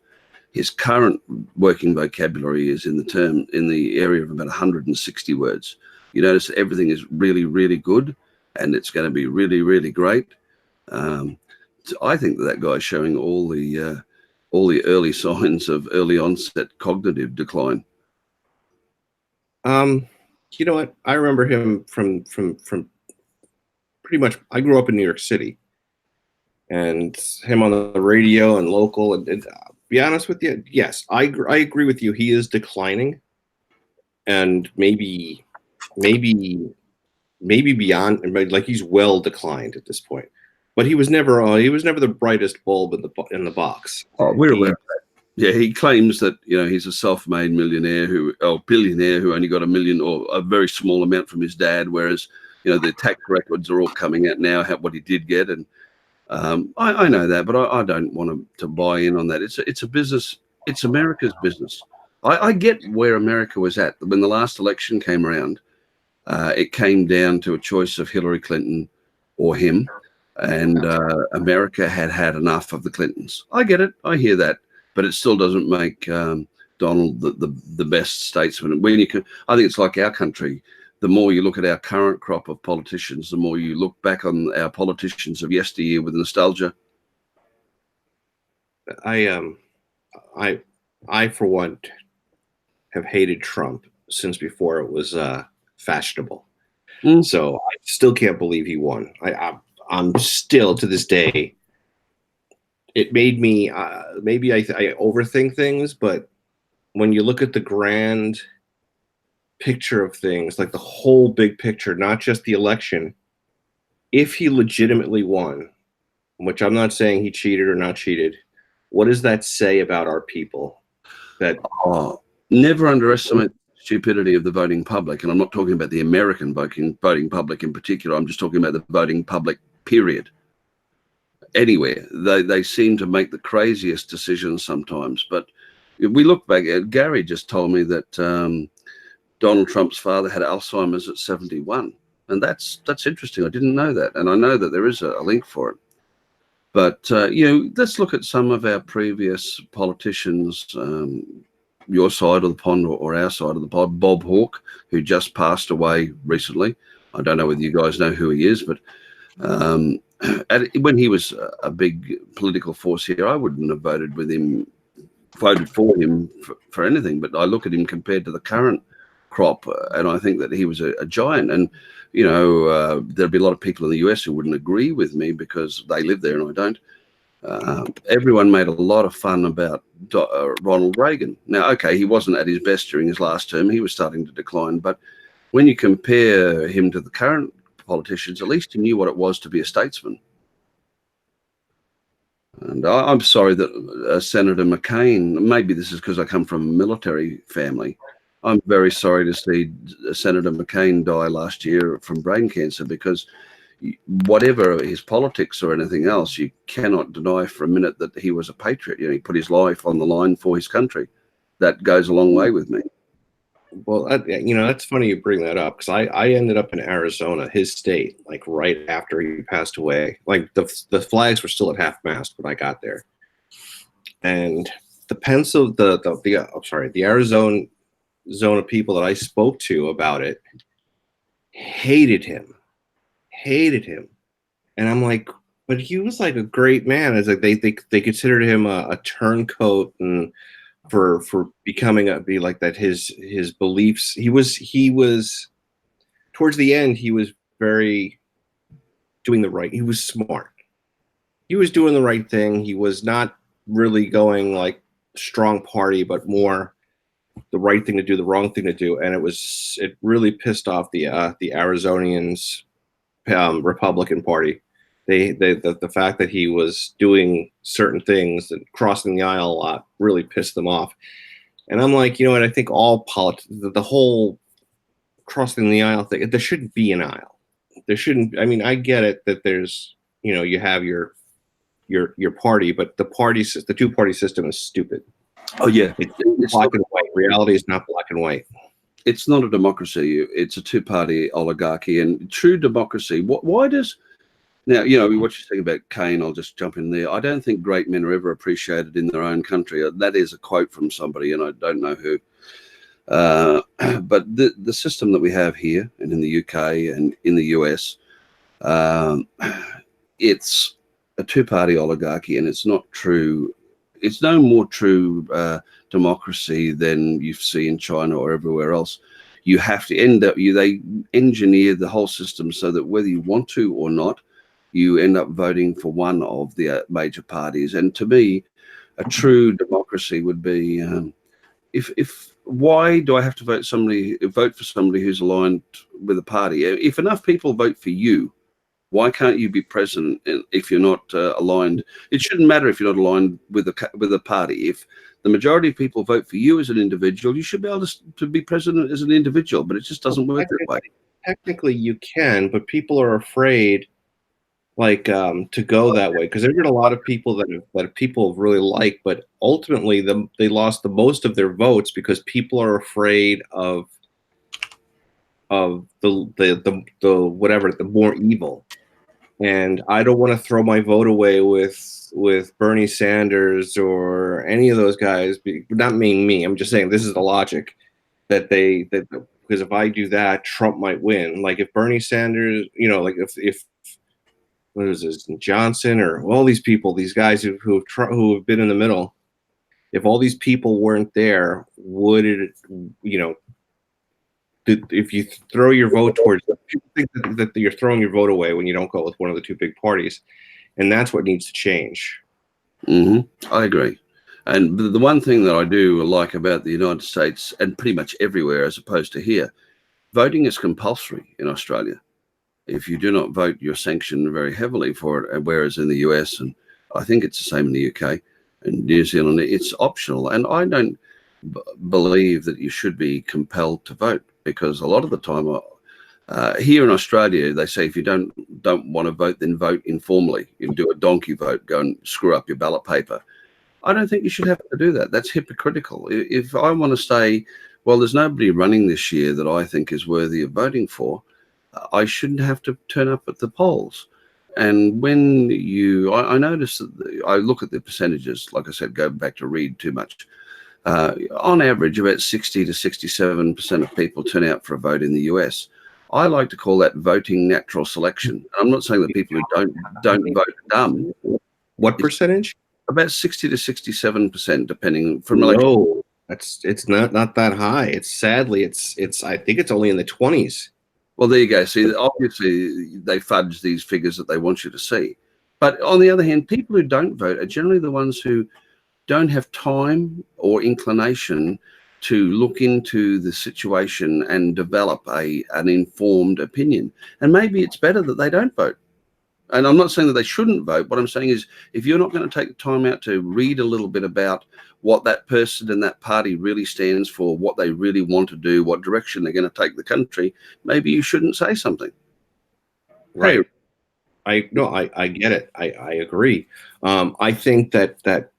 His current working vocabulary is in the area of about 160 words. You notice everything is really, really good, and it's going to be really, really great. I think that guy's showing all the early signs of early onset cognitive decline. You know what? I remember him from pretty much. I grew up in New York City, and him on the radio and local. And be honest with you, yes, I agree with you. He is declining, and maybe beyond. Like he's well declined at this point. But he was never the brightest bulb in the box. Oh, we're aware of that. Yeah, he claims that he's a self-made billionaire who only got $1 million or a very small amount from his dad, whereas the tax records are all coming out now what he did get, and I know that, but I don't want to buy in on that. It's a business. It's America's business. I get where America was at when the last election came around. It came down to a choice of Hillary Clinton or him. And America had enough of the Clintons. I get it. I hear that. But it still doesn't make Donald the best statesman. I think it's like our country. The more you look at our current crop of politicians, the more you look back on our politicians of yesteryear with nostalgia. I for one have hated Trump since before it was fashionable. So I still can't believe he won. I'm still to this day. It made me maybe I overthink things, but when you look at the grand picture of things, like the whole big picture, not just the election, if he legitimately won, which I'm not saying he cheated or not cheated, what does that say about our people? That never underestimate the stupidity of the voting public, and I'm not talking about the American voting public in particular. I'm just talking about the voting public. Period. Anywhere they seem to make the craziest decisions sometimes. But we look back at Gary just told me that Donald Trump's father had Alzheimer's at 71, and that's interesting. I didn't know that, and I know that there is a link for it. But let's look at some of our previous politicians, your side of the pond or our side of the pond. Bob Hawke, who just passed away recently. I don't know whether you guys know who he is, but when he was a big political force here, I wouldn't have voted for him for anything. But I look at him compared to the current crop, and I think that he was a giant. And there'd be a lot of people in the US who wouldn't agree with me because they live there and I don't. Everyone made a lot of fun about Ronald Reagan. Now, okay, he wasn't at his best during his last term; he was starting to decline. But when you compare him to the current politicians, at least he knew what it was to be a statesman. And I'm sorry that Senator McCain, maybe this is because I come from a military family, I'm very sorry to see Senator McCain die last year from brain cancer because, whatever his politics or anything else, you cannot deny for a minute that he was a patriot. He put his life on the line for his country. That goes a long way with me. Well, that's funny you bring that up, because I ended up in Arizona, his state, like right after he passed away. Like the flags were still at half mast when I got there, and the Arizona people that I spoke to about it hated him, and I'm like, but he was like a great man. It's like they considered him a turncoat, and for becoming be like that. His beliefs. He was towards the end. He was very doing the right. He was smart. He was doing the right thing. He was not really going like strong party, but more the right thing to do, the wrong thing to do, and it really pissed off the Arizonians, Republican Party. The fact that he was doing certain things and crossing the aisle a lot really pissed them off. And I'm like, what? I think all politics, the whole crossing the aisle thing, there shouldn't be an aisle. There shouldn't. I mean, I get it that there's, you have your party, but the two-party system is stupid. Oh yeah, it's black and white. Reality is not black and white. It's not a democracy. It's a two-party oligarchy. And true democracy. Why does now? What you're saying about Kane, I'll just jump in there. I don't think great men are ever appreciated in their own country. That is a quote from somebody, and I don't know who. But the system that we have here and in the UK and in the US, it's a two-party oligarchy, and it's not true. It's no more true democracy than you see in China or everywhere else. You have to they engineer the whole system so that whether you want to or not, you end up voting for one of the major parties. And to me, a true democracy would be why do I have to vote for somebody who's aligned with a party? If enough people vote for you, why can't you be president if you're not aligned? It shouldn't matter if you're not aligned with a party. If the majority of people vote for you as an individual, you should be able to be president as an individual. But it just doesn't work that way. Technically, you can, but people are afraid, to go that way, because there's been a lot of people that people really like, but ultimately they lost the most of their votes because people are afraid of the whatever, the more evil. And I don't want to throw my vote away with Bernie Sanders or any of those guys. Not meaning me. I'm just saying this is the logic that because if I do that, Trump might win. Like if Bernie Sanders, like if what is this, Johnson or all these people, these guys who have been in the middle, if all these people weren't there, would it, if you throw your vote towards, people think that you're throwing your vote away when you don't go with one of the two big parties, and that's what needs to change. I agree. And the one thing that I do like about the United States and pretty much everywhere, as opposed to here, voting is compulsory in Australia. If you do not vote, you're sanctioned very heavily for it. Whereas in the US, and I think it's the same in the UK and New Zealand, it's optional. And I don't believe that you should be compelled to vote, because a lot of the time here in Australia, they say if you don't want to vote, then vote informally. You do a donkey vote, go and screw up your ballot paper. I don't think you should have to do that. That's hypocritical. If I want to say, well, there's nobody running this year that I think is worthy of voting for, I shouldn't have to turn up at the polls. And when I notice that I look at the percentages, like I said, go back to read too much. On average, about 60 to 67% of people turn out for a vote in the US. I like to call that voting natural selection. I'm not saying that people who don't vote are dumb. What percentage? About 60 to 67%, depending from election. No, it's not that high. It's I think it's only in the 20s. Well, there you go. See, obviously they fudge these figures that they want you to see. But on the other hand, people who don't vote are generally the ones who don't have time or inclination to look into the situation and develop an informed opinion. And maybe it's better that they don't vote. And I'm not saying that they shouldn't vote. What I'm saying is, if you're not going to take the time out to read a little bit about what that person and that party really stands for, what they really want to do, what direction they're going to take the country, maybe you shouldn't say something. Right. Hey, I get it. I agree. I think that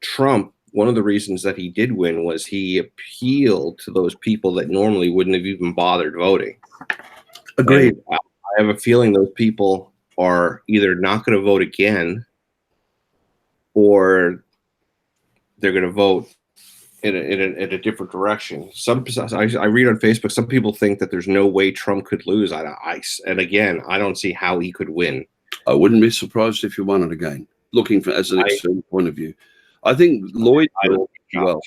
Trump, one of the reasons that he did win was he appealed to those people that normally wouldn't have even bothered voting. Agreed. And I have a feeling those people are either not going to vote again, or they're going to vote in a different direction. I read on Facebook, some people think that there's no way Trump could lose. And again, I don't see how he could win. I wouldn't be surprised if he won it again. Looking for as an external point of view, I think Lloyd. Well,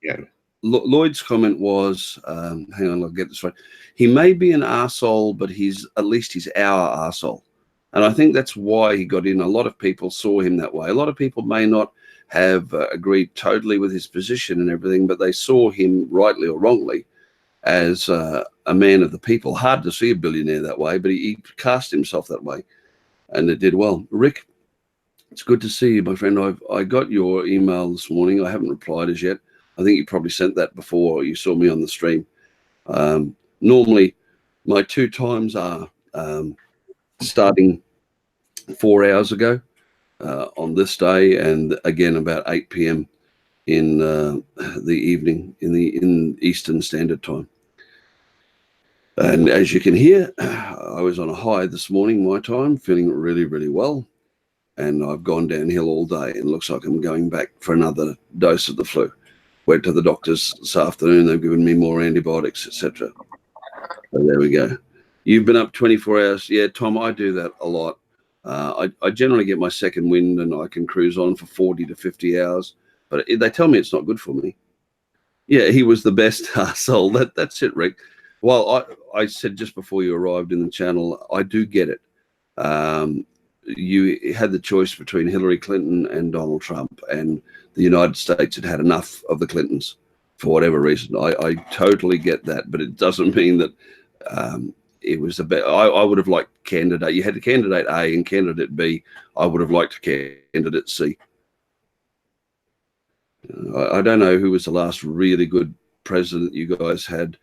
yeah. Lloyd's comment was, hang on, I'll get this right. He may be an arsehole, but at least he's our arsehole. And I think that's why he got in. A lot of people saw him that way. A lot of people may not have agreed totally with his position and everything, but they saw him, rightly or wrongly, as a man of the people. Hard to see a billionaire that way, but he cast himself that way, and it did well. Rick, it's good to see you, my friend. I got your email this morning. I haven't replied as yet. I think you probably sent that before you saw me on the stream. Normally, my 2 times are starting 4 hours ago on this day, and again about 8 p.m. in the evening in Eastern Standard Time. And as you can hear, I was on a high this morning, my time, feeling really, really well. And I've gone downhill all day, and it looks like I'm going back for another dose of the flu. Went to the doctors this afternoon. They've given me more antibiotics, etc. So there we go. You've been up 24 hours. Yeah, Tom, I do that a lot. I generally get my second wind, and I can cruise on for 40 to 50 hours. But they tell me it's not good for me. Yeah, he was the best arsehole. That's it, Rick. Well, I said just before you arrived in the channel, I do get it. You had the choice between Hillary Clinton and Donald Trump, and the United States had had enough of the Clintons for whatever reason. I totally get that, but it doesn't mean that it was I would have liked candidate. You had the candidate A and candidate B. I would have liked candidate C. I don't know who was the last really good president you guys had,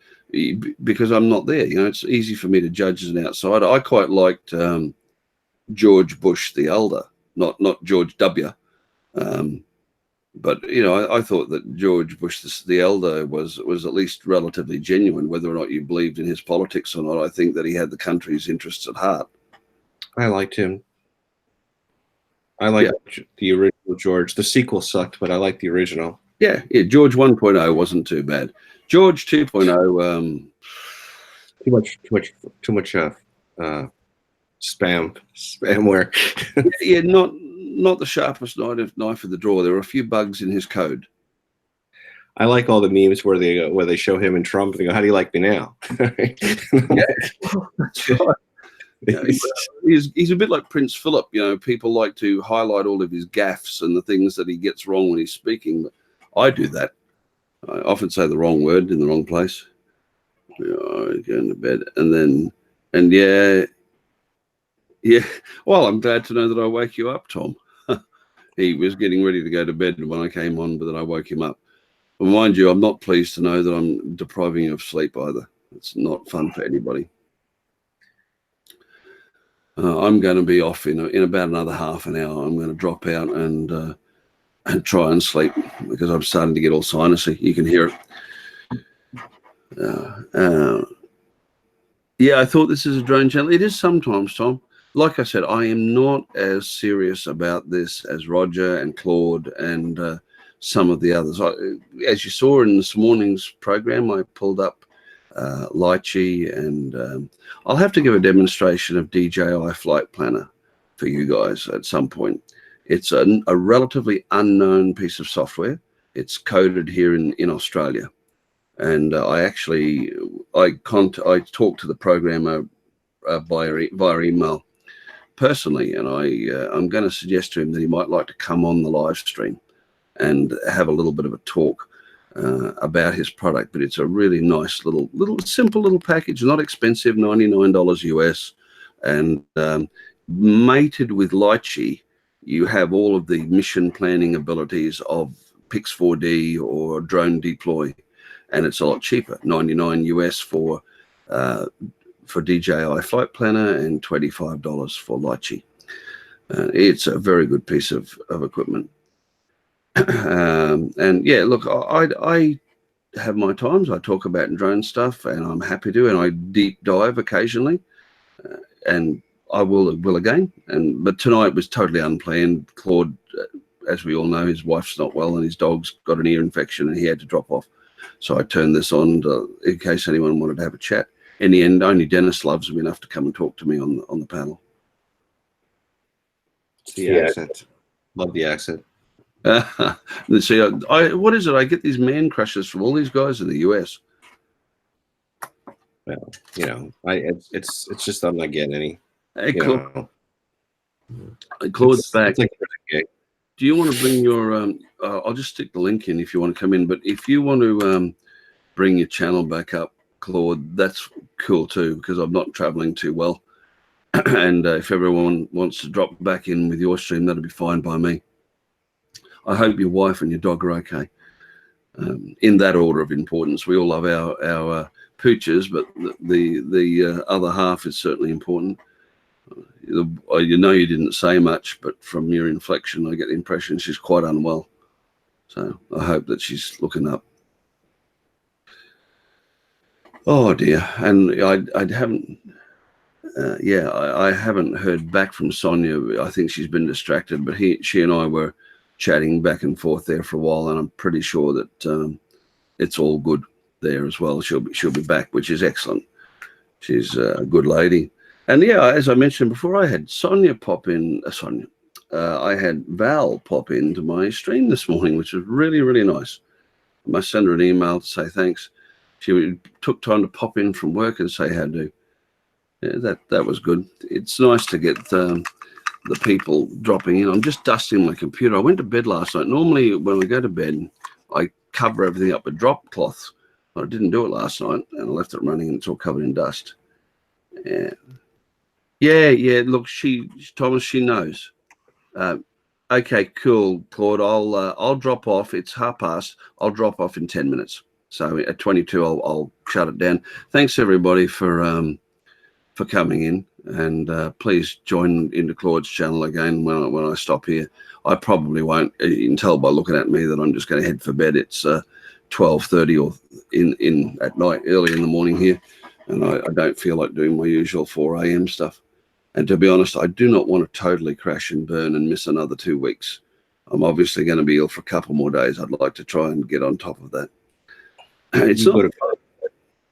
because I'm not there. You know, it's easy for me to judge as an outsider. I quite liked George Bush the elder, not George W. But you know, I thought that George Bush the elder was at least relatively genuine. Whether or not you believed in his politics or not, I think that he had the country's interests at heart. I liked him. I liked the original George. The sequel sucked, but I liked the original. Yeah. George 1.0 wasn't too bad. George 2.0, too much spamware. yeah, not the sharpest knife of the drawer. There were a few bugs in his code. I like all the memes where they show him and Trump and they go, "How do you like me now?" Yeah, that's right. You know, he's a bit like Prince Philip. You know, people like to highlight all of his gaffes and the things that he gets wrong when he's speaking. But I do that. I often say the wrong word in the wrong place. Going to bed, and yeah. Well, I'm glad to know that I woke you up, Tom. He was getting ready to go to bed when I came on, but then I woke him up. But mind you, I'm not pleased to know that I'm depriving you of sleep either. It's not fun for anybody. I'm going to be off in about another half an hour. I'm going to drop out and try and sleep because I'm starting to get all sinusy. You can hear it. Yeah, I thought this is a drone channel. It is sometimes, Tom. Like I said, I am not as serious about this as Roger and Claude and some of the others. As you saw in this morning's program, I pulled up Lychee, and I'll have to give a demonstration of DJI Flight Planner for you guys at some point. It's a relatively unknown piece of software. It's coded here in Australia. And I talked to the programmer via email personally, and I'm going to suggest to him that he might like to come on the live stream and have a little bit of a talk about his product. But it's a really nice little simple little package, not expensive, $99 US, and mated with Lychee, you have all of the mission planning abilities of Pix4D or Drone Deploy, and it's a lot cheaper, $99 US for for DJI Flight Planner and $25 for Lychee. It's a very good piece of equipment. And yeah, look, I have my times. I talk about drone stuff, and I'm happy to, and I deep dive occasionally, and I will again. But tonight was totally unplanned. Claude, as we all know, his wife's not well, and his dog's got an ear infection, and he had to drop off. So I turned this on in case anyone wanted to have a chat. In the end, only Dennis loves me enough to come and talk to me on the panel. It's the accent. Love the accent. See, what is it? I get these man crushes from all these guys in the US. Well, you know, it's just I'm not getting any. Hey, Claude's back. It's like, do you want to bring your? I'll just stick the link in if you want to come in. But if you want to bring your channel back up, Claude, that's cool too, because I'm not traveling too well. And if everyone wants to drop back in with your stream, that'll be fine by me. I hope your wife and your dog are okay. In that order of importance, we all love our pooches, but the other half is certainly important. You know, you didn't say much, but from your inflection, I get the impression she's quite unwell. So I hope that she's looking up. Oh dear, and I haven't. I haven't heard back from Sonia. I think she's been distracted, but she and I were chatting back and forth there for a while, and I'm pretty sure that it's all good there as well. She'll be back, which is excellent. She's a good lady. And yeah, as I mentioned before, I had Sonia pop in. I had Val pop into my stream this morning, which was really, really nice. I must send her an email to say thanks. She took time to pop in from work and say how do. Yeah, that was good. It's nice to get the people dropping in. I'm just dusting my computer. I went to bed last night. Normally, when I go to bed, I cover everything up with drop cloths. But I didn't do it last night, and I left it running, and it's all covered in dust. Yeah. Look, Thomas, she knows. Okay, cool, Claude. I'll drop off. It's 1:30. I'll drop off in 10 minutes. So at 22, I'll shut it down. Thanks everybody for coming in, and please join into Claude's channel again when I stop here. I probably won't. You can tell by looking at me that I'm just going to head for bed. It's 12:30 or in at night, early in the morning here, and I don't feel like doing my usual 4 a.m. stuff. And to be honest, I do not want to totally crash and burn and miss another 2 weeks. I'm obviously going to be ill for a couple more days. I'd like to try and get on top of that.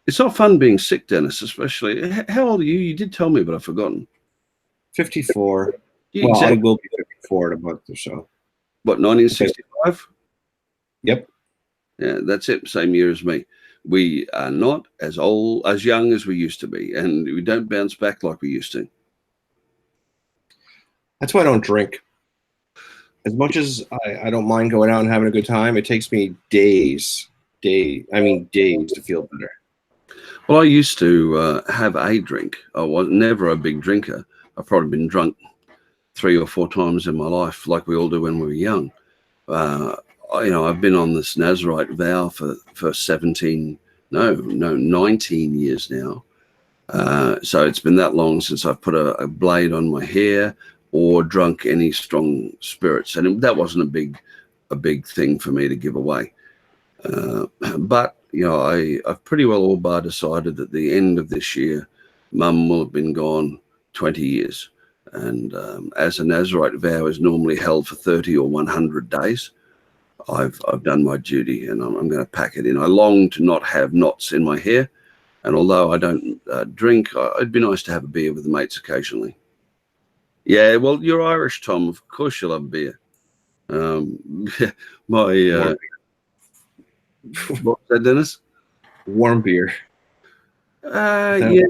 It's not fun being sick, Dennis, especially. How old are you? You did tell me, but I've forgotten. 54. Yeah, well, exactly. I will be 54 in a month or so. What, 1965? Yep. Yeah, that's it. Same year as me. We are not as young as we used to be, and we don't bounce back like we used to. That's why I don't drink. As much as I don't mind going out and having a good time, it takes me days to feel better. Well, I used to have a drink. I was never a big drinker. I've probably been drunk 3 or 4 times in my life, like we all do when we were young. I've been on this Nazarite vow for 19 years now. So it's been that long since I've put a blade on my hair or drunk any strong spirits, and that wasn't a big thing for me to give away. But I've pretty well all bar decided that the end of this year, Mum will have been gone 20 years, and as a Nazarite vow is normally held for 30 or 100 days, I've done my duty, and I'm going to pack it in. I long to not have knots in my hair, and although I don't drink, it'd be nice to have a beer with the mates occasionally. Yeah, well, you're Irish, Tom. Of course you'll have beer. What's that, Dennis? Warm beer. Yeah,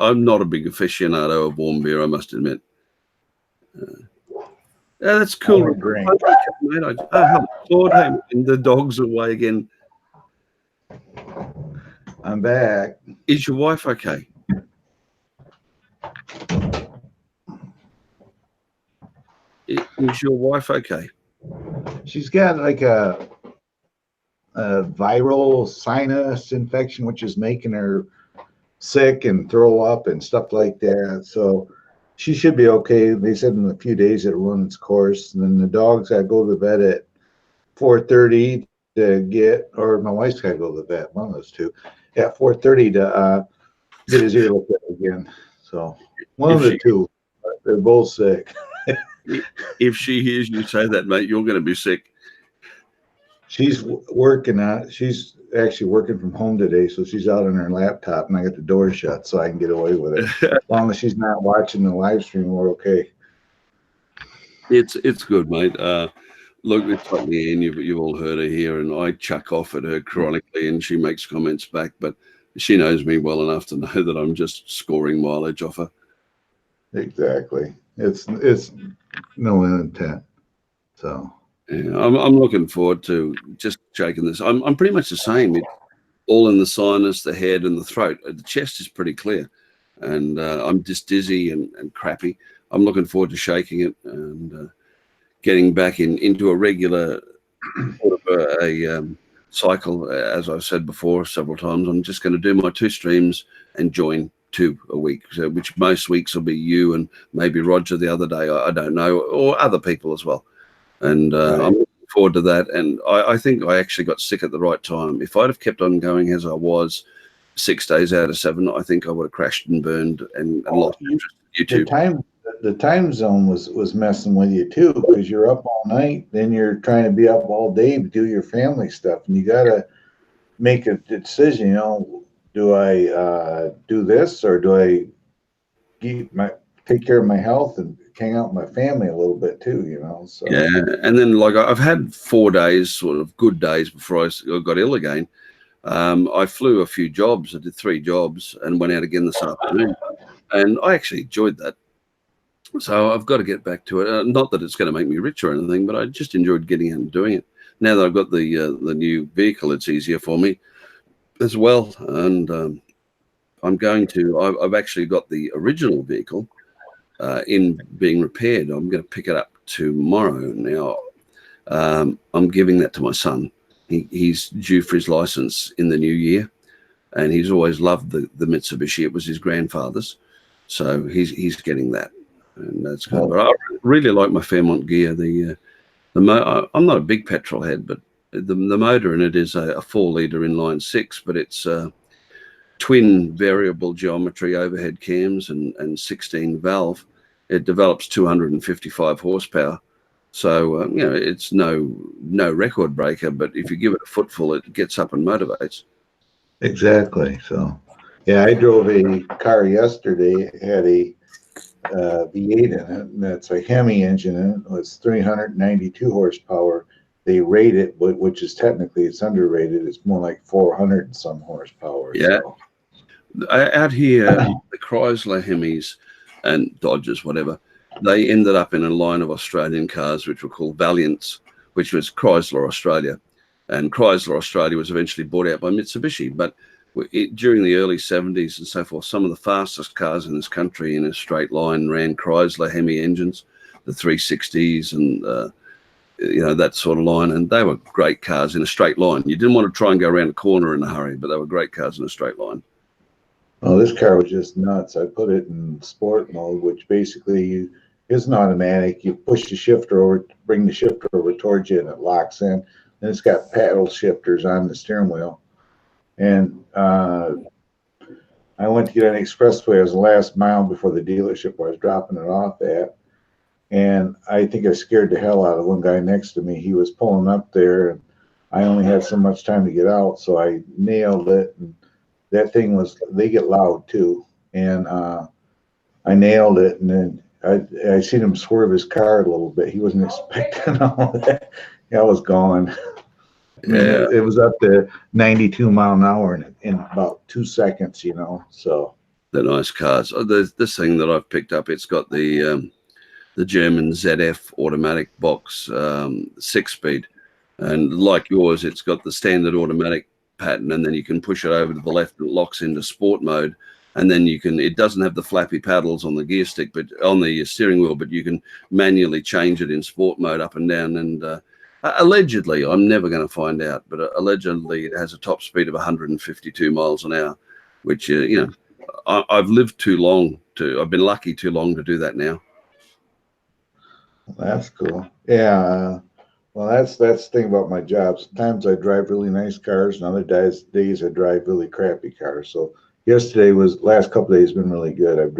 I'm not a big aficionado of warm beer, I must admit. That's cool. Claude, hey, the dog's away again. I'm back. Is your wife okay? Is your wife okay? She's got like a viral sinus infection, which is making her sick and throw up and stuff like that. So she should be okay. They said in a few days it'll run its course. And then the dog's got to go to the vet at 4:30 to get, or my wife's got to go to the vet, one of those two, at 4:30 to get his ear looked at again. So one of the two. They're both sick. If she hears you say that, mate, you're going to be sick. She's working on it. She's actually working from home today, so she's out on her laptop, and I got the door shut so I can get away with it. As long as she's not watching the live stream, we're okay. It's good, mate. Look, it's like Leanne, you've all heard her here, and I chuck off at her chronically, and she makes comments back, but she knows me well enough to know that I'm just scoring mileage off her. Exactly. It's no intent. So yeah, I'm looking forward to just shaking this. I'm pretty much the same. It's all in the sinus, the head, and the throat. The chest is pretty clear, and I'm just dizzy and crappy. I'm looking forward to shaking it and getting back into a regular sort of a cycle. As I've said before several times, I'm just going to do my 2 streams and join 2 a week, so, which most weeks will be you and maybe Roger the other day. I don't know, or other people as well. And right. I'm looking forward to that. And I think I actually got sick at the right time. If I'd have kept on going as I was 6 days out of 7, I think I would have crashed and burned and lost interest in YouTube. The time zone was messing with you too, because you're up all night, then you're trying to be up all day to do your family stuff, and you got to make a decision. You know, do I do this, or do I take care of my health and hang out with my family a little bit too? You know, so yeah. And then like I've had 4 days, sort of good days before I got ill again. I flew a few jobs. I did 3 jobs and went out again this afternoon, and I actually enjoyed that. So I've got to get back to it. Not that it's going to make me rich or anything, but I just enjoyed getting out and doing it. Now that I've got the new vehicle, it's easier for me as well. And I'm going to. I've actually got the original vehicle in being repaired. I'm going to pick it up tomorrow. Now I'm giving that to my son. He's due for his license in the new year, and he's always loved the Mitsubishi. It was his grandfather's, so he's getting that. And that's good. But I really like my Fairmont gear. I'm not a big petrol head, but the motor in it is a 4-liter inline 6, but it's twin variable geometry overhead cams and 16 valve. It develops 255 horsepower. So you know, it's no record breaker, but if you give it a footful, it gets up and motivates. exactly. So yeah, I drove a car yesterday. It had a V8 in it, and that's a Hemi engine in it. It was 392 horsepower. They rate it, which is technically it's underrated. It's more like 400 and some horsepower. Yeah. So. Out here, the Chrysler Hemis and Dodges, whatever, they ended up in a line of Australian cars which were called Valiants, which was Chrysler Australia. And Chrysler Australia was eventually bought out by Mitsubishi. But during the early 70s and so forth, some of the fastest cars in this country in a straight line ran Chrysler Hemi engines, the 360s and that sort of line. And they were great cars in a straight line. You didn't want to try and go around a corner in a hurry, but they were great cars in a straight line. Well, this car was just nuts. I put it in sport mode, which basically is an automatic. You push the shifter over, bring the shifter over towards you, and it locks in. And it's got paddle shifters on the steering wheel. And I went to get on the expressway. It was the last mile before the dealership where I was dropping it off at. And I think I scared the hell out of one guy next to me. He was pulling up there, and I only had so much time to get out, so I nailed it. And that thing they get loud too. And I nailed it. And then I seen him swerve his car a little bit. He wasn't expecting all that. I was gone. Yeah. It was up to 92 mile an hour in about 2 seconds, so. They're nice cars. There's this thing that I've picked up. It's got the German ZF automatic box 6-speed. And like yours, it's got the standard automatic pattern, and then you can push it over to the left and it locks into sport mode. And then it doesn't have the flappy paddles on the gear stick, but on the steering wheel, but you can manually change it in sport mode up and down. And allegedly, I'm never going to find out, but allegedly it has a top speed of 152 miles an hour, which, I've lived too long I've been lucky too long to do that now. That's cool. Yeah. Well, that's the thing about my job. Sometimes I drive really nice cars, and other days I drive really crappy cars. So last couple of days been really good. I've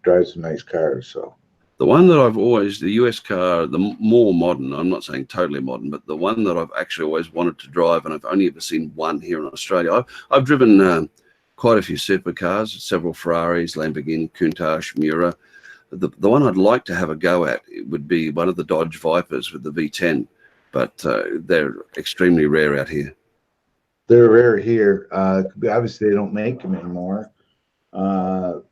drive some nice cars. So the one that I've always, the US car, the more modern, I'm not saying totally modern, but the one that I've actually always wanted to drive, and I've only ever seen one here in Australia. I've driven quite a few supercars, several Ferraris, Lamborghini, Countach, Miura. The one I'd like to have a go at, it would be one of the Dodge Vipers with the V10, but they're extremely rare out here. they're rare here. Obviously, they don't make them anymore. Our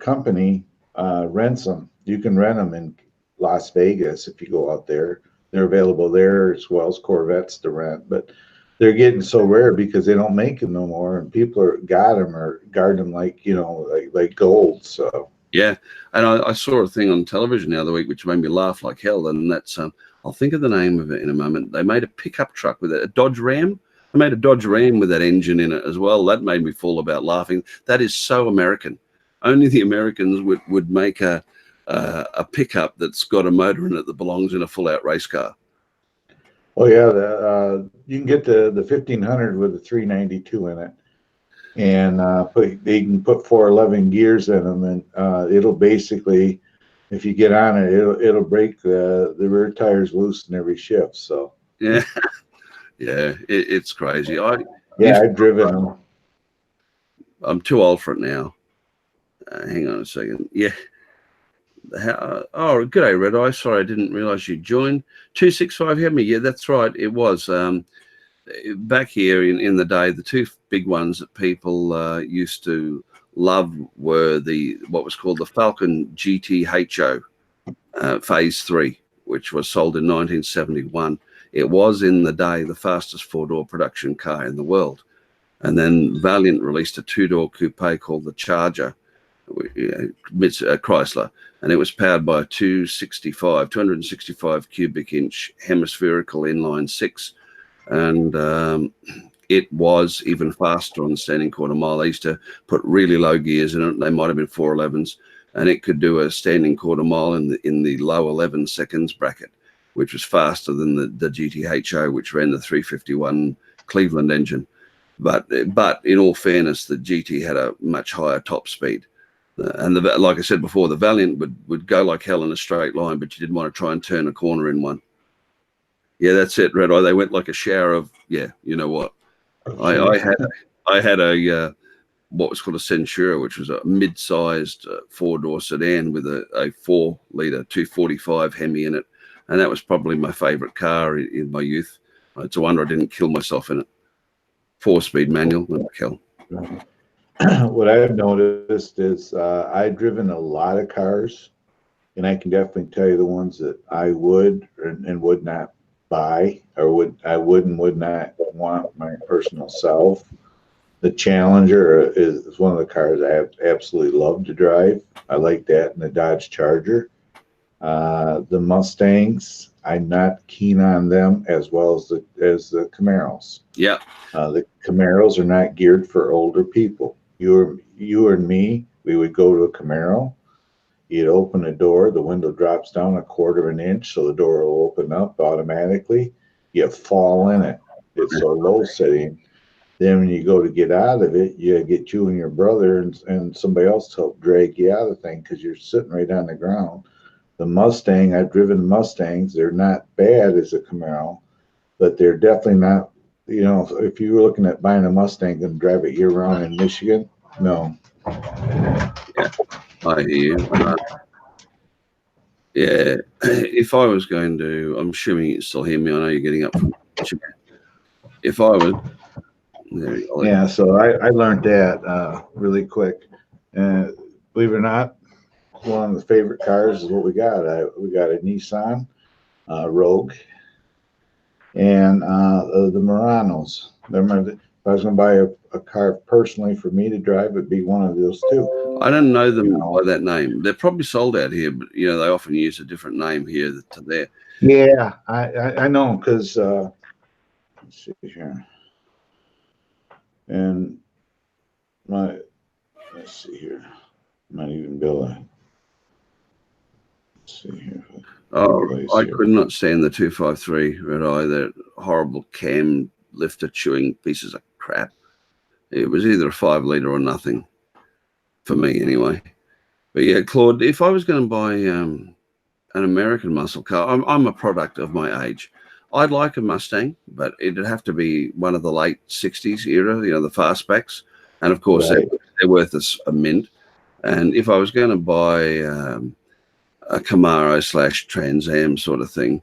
company rents them. You can rent them in Las Vegas if you go out there. They're available there as well as Corvettes to rent, but they're getting so rare because they don't make them no more, and people got them or guard them like like gold. So yeah, and I saw a thing on television the other week which made me laugh like hell, and that's I'll think of the name of it in a moment. They made a pickup truck with a Dodge Ram. They made a Dodge Ram with that engine in it as well. That made me fall about laughing. That is so American. Only the Americans would make a pickup that's got a motor in it that belongs in a full-out race car. oh yeah, you can get the 1500 with the 392 in it, and they can put 411 gears in them, and it'll basically, if you get on it, it'll break the rear tires loose in every shift. So Yeah, yeah, it's crazy. I've driven them. I'm too old for it now. Hang on a second. Yeah. Oh, good day, Red Eye. Sorry, I didn't realize you joined. 265 had me. Yeah, that's right. It was back here in the day. The two big ones that people used to love were what was called the Falcon GTHO Phase 3, which was sold in 1971. It was in the day the fastest four-door production car in the world. And then Valiant released a two-door coupe called the Charger, Chrysler, and it was powered by a 265 cubic inch hemispherical inline six, and it was even faster on the standing quarter mile. They used to put really low gears in it. They might have been 411s, and it could do a standing quarter mile in the low 11 seconds bracket, which was faster than the GTHO, which ran the 351 Cleveland engine. But in all fairness, the GT had a much higher top speed. And like I said before, the Valiant would go like hell in a straight line, but you didn't want to try and turn a corner in one. Yeah, that's it, Red Eye. They went like a shower of, yeah, you know what? I had a what was called a Centura, which was a mid-sized four-door sedan with a 4-liter 245 Hemi in it, and that was probably my favorite car in my youth. It's a wonder I didn't kill myself in it. 4-speed manual, like hell. What I've noticed is I've driven a lot of cars, and I can definitely tell you the ones that I would and would not buy, or would not want my personal self. The Challenger is one of the cars I absolutely love to drive. I like that, and the Dodge Charger. The Mustangs, I'm not keen on them, as well as the Camaros. Yeah. The Camaros are not geared for older people. You and me, we would go to a Camaro. You'd open the door, the window drops down a quarter of an inch, so the door will open up automatically. You fall in it. It's so low sitting. Then when you go to get out of it, you get you and your brother and somebody else to help drag you out of the thing because you're sitting right on the ground. The Mustang, I've driven Mustangs. They're not bad as a Camaro, but they're definitely not, if you were looking at buying a Mustang and drive it year round in Michigan, no. Yeah, I hear you. Yeah, if I was going to, I'm assuming you still hear me. I know you're getting up from Michigan. If I was, there you go. Yeah, so I learned that really quick. And believe it or not, one of the favorite cars is what we got. We got a Nissan Rogue and the Muranos. If I was going to buy a car personally for me to drive, it'd be one of those two. I don't know them by that name. They're probably sold out here, but they often use a different name here to there. Yeah, I know because let's see here, and Let's see here. Not even Bill. Let's see here. Oh, I could not stand the 253 red eye. That horrible cam lifter chewing pieces of crap. It was either a 5 litre or nothing for me anyway. But yeah, Claude, if I was going to buy an American muscle car, I'm a product of my age. I'd like a Mustang, but it'd have to be one of the late 60s era, you know, the fastbacks. And of course, Right. they're worth a mint. And if I was going to buy a Camaro / Trans Am sort of thing,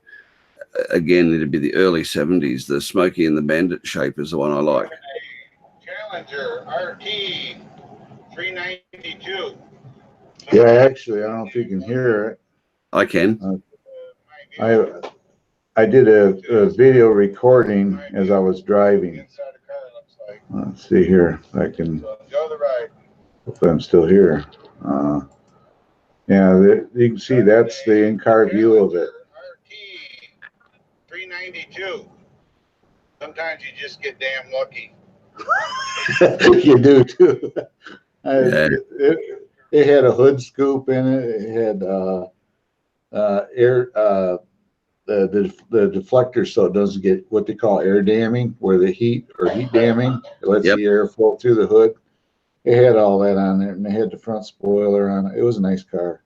again, it'd be the early 70s. The Smokey and the Bandit shape is the one I like. Challenger RT 392. Yeah, actually, I don't know if you can hear it. I can. I did a video recording as I was driving. Let's see here if I can. Hopefully, I'm still here. Yeah, you can see that's the in-car view of it. RT 392. Sometimes you just get damn lucky. You do too. Yeah. It had a hood scoop in it. It had air, the deflector, so it doesn't get what they call air damming, where the heat damming, it lets Yep. the air flow through the hood. It had all that on there, and it had the front spoiler on it. It was a nice car.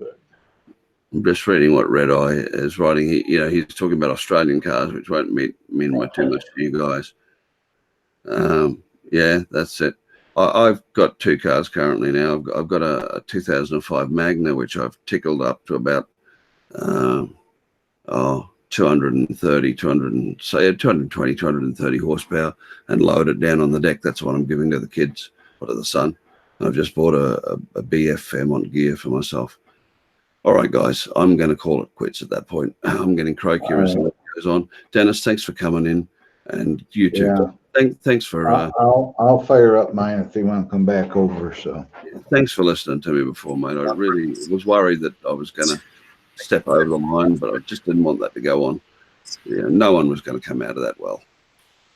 I'm just reading what Red Eye is writing. He's talking about Australian cars, which won't mean too much to you guys. Yeah, that's it. I've got 2 cars currently now. I've got a 2005 Magna, which I've tickled up to about 220, 230 horsepower, and load it down on the deck. That's what I'm giving to the kids or to the son. I've just bought a BF Fairmont gear for myself. All right, guys, I'm going to call it quits at that point. I'm getting croakier as it goes on. Dennis, thanks for coming in, and you too. Yeah. Thanks for. I'll fire up mine if they want to come back over. So. Thanks for listening to me before, mate. I really was worried that I was going to step over the line, but I just didn't want that to go on. Yeah, no one was going to come out of that well.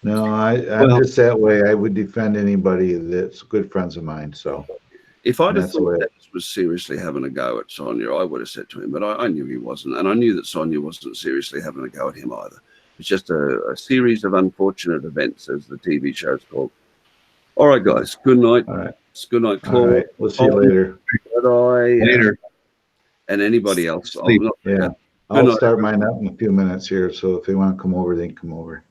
No, I'm just that way. I would defend anybody that's good friends of mine. So. If I'd have thought that was seriously having a go at Sonia, I would have said to him, but I knew he wasn't. And I knew that Sonia wasn't seriously having a go at him either. It's just a series of unfortunate events, as the TV show's called. All right, guys. Good night. All right. Good night, Claude. All right. We'll see you later. Later. And anybody else. I'll start mine up in a few minutes here. So if they want to come over, they can come over.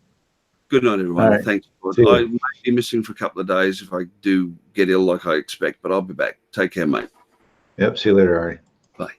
Good night, everyone. Right. Thanks. I may be missing for a couple of days if I do get ill like I expect, but I'll be back. Take care, mate. Yep. See you later, Ari. Bye.